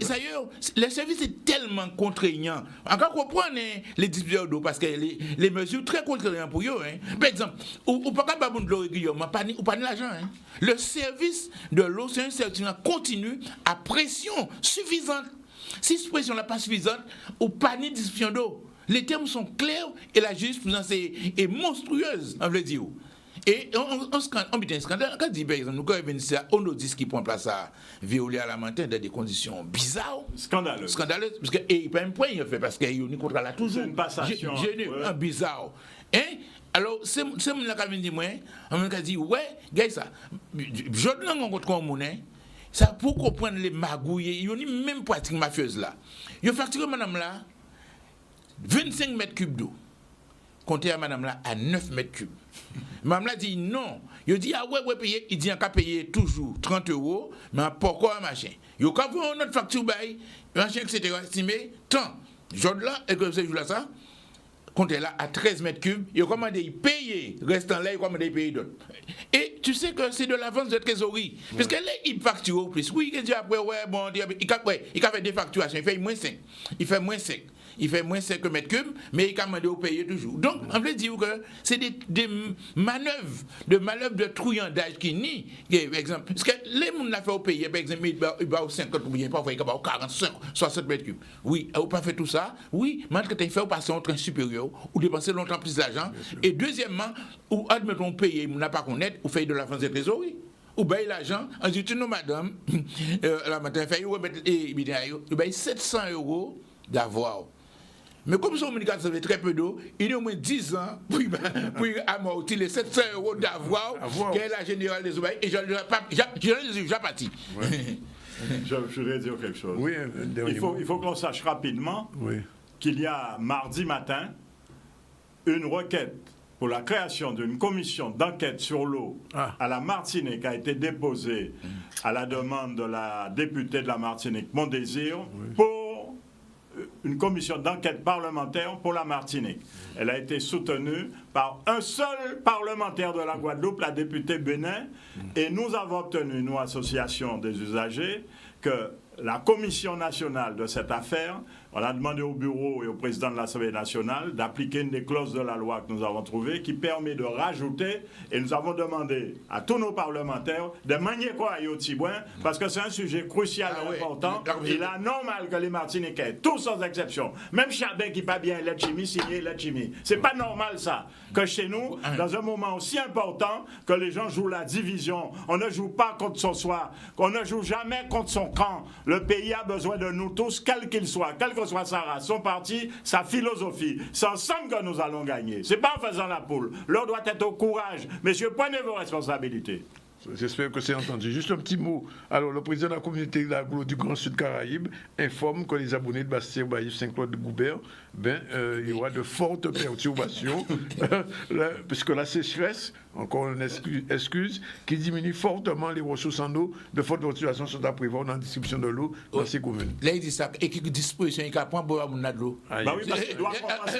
D'ailleurs, le service est tellement contraignant. Encore comprendre les distributeurs d'eau parce que les mesures très contraignantes pour eux. Par exemple, ou pas de l'eau régulièrement, ou pas de l'argent. Le service de l'eau, c'est un service continu à pression suffisante. Si cette pression n'est pas suffisante, ou pas de distribution d'eau. Les termes sont clairs et la jurisprudence est monstrueuse, on veut dire. Et on met un scandale. Quand dit par exemple, nous, quand on nous dit qui prend place à violer à la matin dans des conditions bizarres. Scandaleuses. Parce que, et il peut même point il fait parce qu'il y a une contre la toujours. C'est une passation. Un bizarre. Alors, c'est mon la dit moi, on m'a dit, ouais, gars, ça, je ne rencontre pas mon ça pour comprendre les magouilles, il y a même pratique mafieuse là. Il a facturé madame là 25 mètres cubes d'eau. Comptez à madame là à 9 mètres cubes. Madame là dit non. Il dit ah ouais payer, il dit on va payer toujours 30 €, mais pourquoi machin. Il a vu notre facture bail, machin etc. estimé tant. Jour là et que ce jour là ça comptez là à 13 mètres cubes, il a commandé payer, restant là il a commandé payer d'autres. Et tu sais que c'est de l'avance de trésorerie. Parce que là, il facture au plus. Oui, il dit après, ouais, bon, il a fait des facturations, il fait moins 5. Il fait moins 5. Il fait moins 5 mètres cubes, mais il a demandé au payer toujours. Donc, on veut dire que c'est des manœuvres de trouillandage qui nient. Par exemple, parce que les gens l'ont fait au payer, par exemple, il va au 50 ou bien parfois il va au 45, 60 mètres cubes. Oui, on n'a pas fait tout ça. Oui, mais quand il fait passer un train supérieur, ou dépenser longtemps plus d'argent. Et deuxièmement, ou admettons payer, on n'a pas connaître, ou faire de l'avance de trésorerie. Ou paye l'argent, on dit, non, madame, la matin, il paye 700 € d'avoir. Mais comme son médical ça fait très peu d'eau, il y a au moins 10 ans pour amortir les 700 € d'avoir qu'est la générale des Oubaïs. Et je ne suis pas parti. Je voudrais dire quelque chose. Oui, il faut qu'on sache rapidement qu'il y a mardi matin une requête pour la création d'une commission d'enquête sur l'eau à la Martinique a été déposée à la demande de la députée de la Martinique, Mondésir, pour une commission d'enquête parlementaire pour la Martinique. Elle a été soutenue par un seul parlementaire de la Guadeloupe, la députée Bénin, et nous avons obtenu, nous, association des usagers, que la commission nationale de cette affaire, on a demandé au bureau et au président de l'Assemblée nationale d'appliquer une des clauses de la loi que nous avons trouvées qui permet de rajouter, et nous avons demandé à tous nos parlementaires de manier quoi à Yotibouin, parce que c'est un sujet crucial et important. Il est anormal que les Martiniquais, tous sans exception, même Chardin qui pas bien Letchimi, signé Letchimi. C'est pas normal ça, que chez nous, dans un moment aussi important, que les gens jouent la division. On ne joue pas contre son soi, on ne joue jamais contre son camp. Le pays a besoin de nous tous, quel qu'il soit, quelle que soit sa race, son parti, sa philosophie. C'est ensemble que nous allons gagner. C'est pas en faisant la poule. L'heure doit être au courage. Messieurs, prenez vos responsabilités. J'espère que c'est entendu. Juste un petit mot. Alors, le président de la communauté du Grand Sud Caraïbe informe que les abonnés de Bastien Baïf Saint-Claude de Goubert, il y aura de fortes perturbations, puisque la sécheresse, encore une excuse, qui diminue fortement les ressources en eau, de fortes perturbations sont à prévoir dans la distribution de l'eau dans ces communes. Là, il dit ça. Et quelle disposition il prend pour avoir de l'eau? Bah oui, parce qu'il doit compenser.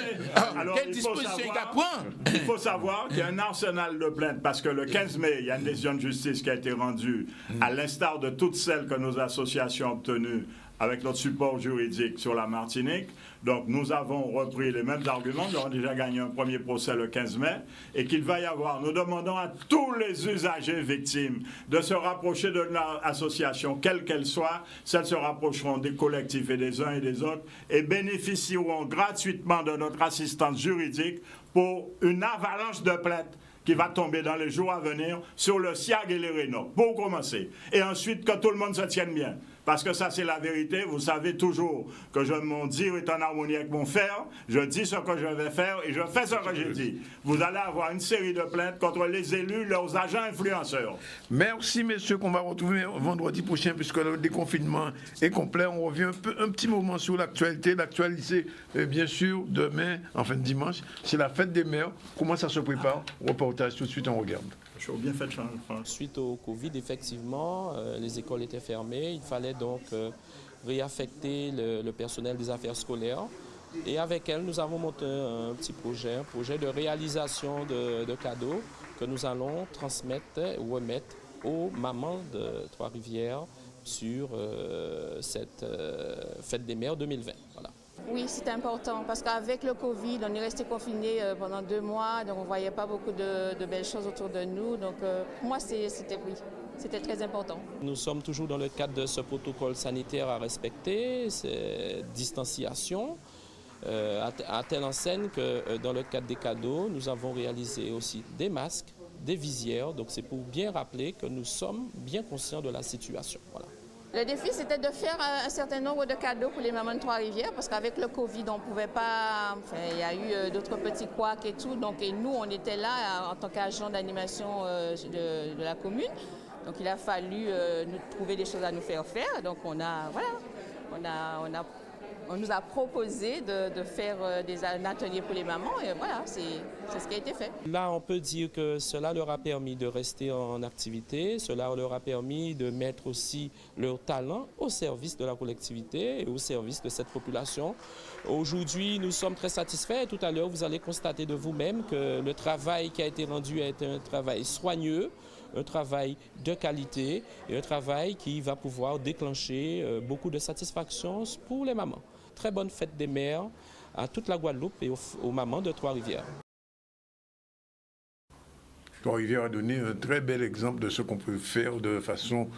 Alors, quelle disposition il prend? Il faut savoir qu'il y a un arsenal de plaintes, parce que le 15 mai, il y a une décision de justice qui a été rendue, à l'instar de toutes celles que nos associations ont obtenues avec notre support juridique sur la Martinique. Donc nous avons repris les mêmes arguments, nous avons déjà gagné un premier procès le 15 mai, et qu'il va y avoir, nous demandons à tous les usagers victimes de se rapprocher de l'association, quelle qu'elle soit, celles se rapprocheront des collectifs et des uns et des autres, et bénéficieront gratuitement de notre assistance juridique pour une avalanche de plaintes qui va tomber dans les jours à venir sur le SIAG et les Rénaux, pour commencer. Et ensuite, que tout le monde se tienne bien. Parce que ça, c'est la vérité. Vous savez toujours que mon dire est en harmonie avec mon faire. Je dis ce que je vais faire et je fais ce que j'ai dit. Vous allez avoir une série de plaintes contre les élus, leurs agents influenceurs. Merci, messieurs, qu'on va retrouver vendredi prochain, puisque le déconfinement est complet. On revient un petit moment sur l'actualité. L'actualité, bien sûr, demain, enfin dimanche, c'est la fête des mères. Comment ça se prépare? Reportage tout de suite, on regarde. Bien fait, Suite au Covid, effectivement, les écoles étaient fermées. Il fallait donc réaffecter le personnel des affaires scolaires. Et avec elle, nous avons monté un petit projet, de réalisation de cadeaux que nous allons transmettre ou remettre aux mamans de Trois-Rivières sur cette fête des mères 2020. Voilà. Oui, c'est important parce qu'avec le Covid, on est resté confiné pendant 2 mois, donc on ne voyait pas beaucoup de belles choses autour de nous. Donc pour moi, c'était très important. Nous sommes toujours dans le cadre de ce protocole sanitaire à respecter, c'est distanciation, à telle enseigne que dans le cadre des cadeaux, nous avons réalisé aussi des masques, des visières. Donc c'est pour bien rappeler que nous sommes bien conscients de la situation. Voilà. Le défi, c'était de faire un certain nombre de cadeaux pour les mamans de Trois-Rivières parce qu'avec le Covid, on ne pouvait pas... Enfin, il y a eu d'autres petits couacs et tout. Donc, et nous, on était là en tant qu'agent d'animation de la commune. Donc, il a fallu nous trouver des choses à nous faire faire. Donc, on nous a proposé de faire un atelier pour les mamans et voilà, c'est ce qui a été fait. Là, on peut dire que cela leur a permis de rester en activité, cela leur a permis de mettre aussi leur talent au service de la collectivité et au service de cette population. Aujourd'hui, nous sommes très satisfaits et tout à l'heure, vous allez constater de vous-même que le travail qui a été rendu est un travail soigneux, un travail de qualité et un travail qui va pouvoir déclencher beaucoup de satisfaction pour les mamans. Très bonne fête des mères à toute la Guadeloupe et aux mamans de Trois-Rivières. Trois-Rivières a donné un très bel exemple de ce qu'on peut faire de façon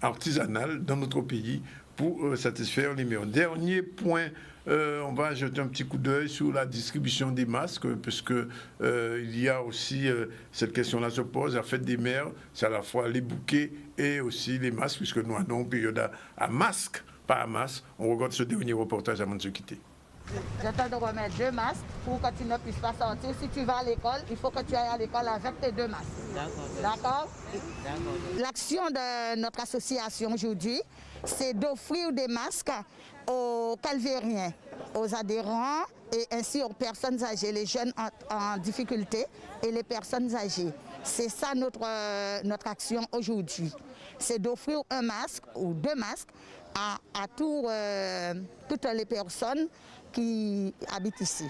artisanale dans notre pays pour satisfaire les mères. Dernier point, on va jeter un petit coup d'œil sur la distribution des masques, puisque il y a aussi, cette question-là se pose, la fête des mères, c'est à la fois les bouquets et aussi les masques, puisque nous avons une période à masque, pas à masse. On regarde ce dernier reportage avant de se quitter. J'attends de remettre 2 masques pour que tu ne puisses pas sortir. Si tu vas à l'école, il faut que tu ailles à l'école avec tes 2 masques. D'accord? L'action de notre association aujourd'hui, c'est d'offrir des masques aux calvériens, aux adhérents et ainsi aux personnes âgées, les jeunes en difficulté et les personnes âgées. C'est ça notre action aujourd'hui. C'est d'offrir un masque ou 2 masques à toutes les personnes qui habitent ici.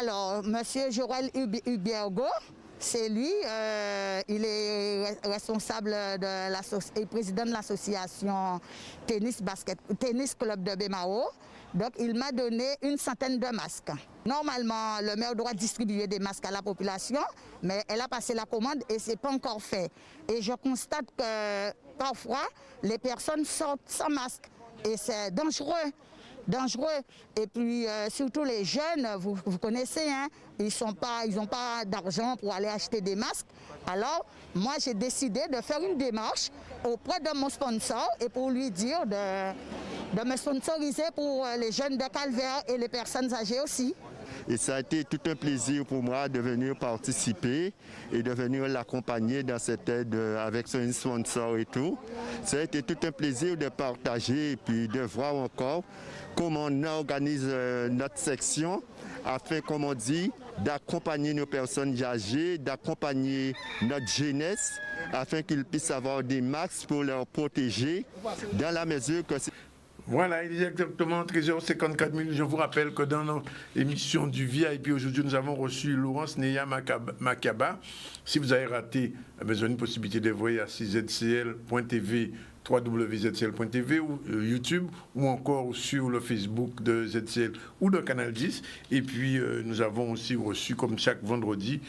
Alors, M. Jorel Hubergo, c'est lui, il est responsable et président de l'association Tennis Club de Bemao. Donc, il m'a donné une centaine de masques. Normalement, le maire doit distribuer des masques à la population, mais elle a passé la commande et ce n'est pas encore fait. Et je constate que parfois, les personnes sortent sans masque et c'est dangereux. Et puis, surtout les jeunes, vous connaissez, hein, ils n'ont pas d'argent pour aller acheter des masques. Alors, moi, j'ai décidé de faire une démarche auprès de mon sponsor et pour lui dire de me sponsoriser pour les jeunes de Calvaire et les personnes âgées aussi. Et ça a été tout un plaisir pour moi de venir participer et de venir l'accompagner dans cette aide avec son sponsor et tout. Ça a été tout un plaisir de partager et puis de voir encore comment on organise notre section afin, comme on dit, d'accompagner nos personnes âgées, d'accompagner notre jeunesse afin qu'ils puissent avoir des masques pour leur protéger dans la mesure que c'est... Voilà, il est exactement 13h54. Je vous rappelle que dans notre émission du VIP, aujourd'hui, nous avons reçu Laurence Neya Makaba. Si vous avez raté, vous avez une possibilité de voir à ZCL.tv, www.zcl.tv ou YouTube ou encore sur le Facebook de ZCL ou de Canal 10. Et puis, nous avons aussi reçu, comme chaque vendredi,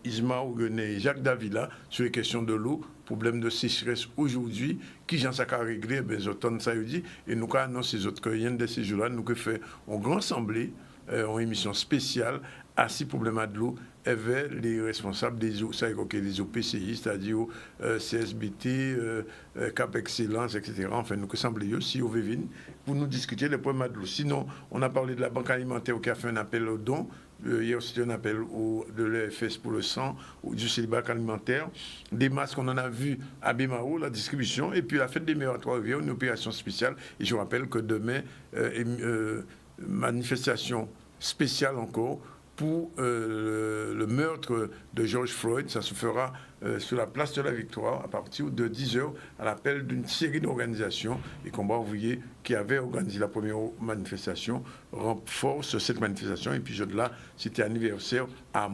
Isma Ouguené et Jacques Davila sur les questions de l'eau, problème de sécheresse aujourd'hui, qui j'en sais qu'à régler, ben, j'entends ça dit, et nous avons annoncé que rien de ces jours-là, nous avons fait un grand assemblée une émission spéciale à ces problèmes de l'eau avec les responsables des eaux, ça les OPCI, c'est-à-dire CSBT, Cap Excellence, etc. Enfin, nous semblons aussi au Vévin pour nous discuter les problèmes de l'eau. Sinon, on a parlé de la Banque alimentaire qui a fait un appel aux dons. Hier aussi, un appel de l'EFS pour le sang, du célibat alimentaire. Des masques, on en a vu à Bémao, la distribution. Et puis la fête des meilleurs à Trois-Rivières, une opération spéciale. Et je rappelle que demain, manifestation spéciale encore pour le meurtre de George Floyd. Ça se fera sur la place de la Victoire à partir de 10h à l'appel d'une série d'organisations et combat ouvrier qui avaient organisé la première manifestation renforce cette manifestation. Et puis je de là, c'était anniversaire à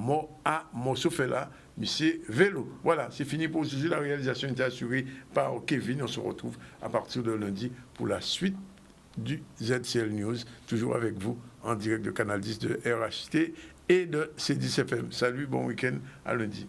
Mossofela, monsieur Vélo. Voilà, c'est fini pour aujourd'hui. La réalisation était assurée par Kevin. On se retrouve à partir de lundi pour la suite du ZCL News, toujours avec vous en direct de Canal 10 de RHT et de C10FM. Salut, bon week-end, à lundi.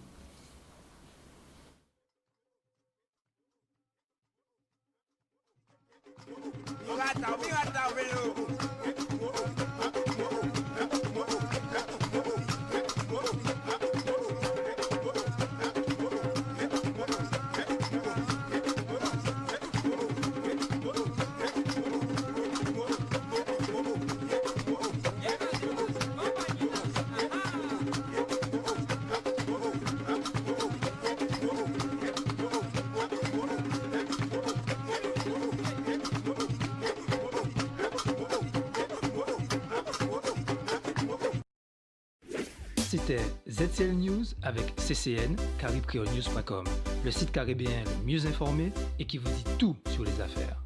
C'était ZCL News avec CCN, caribcreolnews.com, le site caribéen le mieux informé et qui vous dit tout sur les affaires.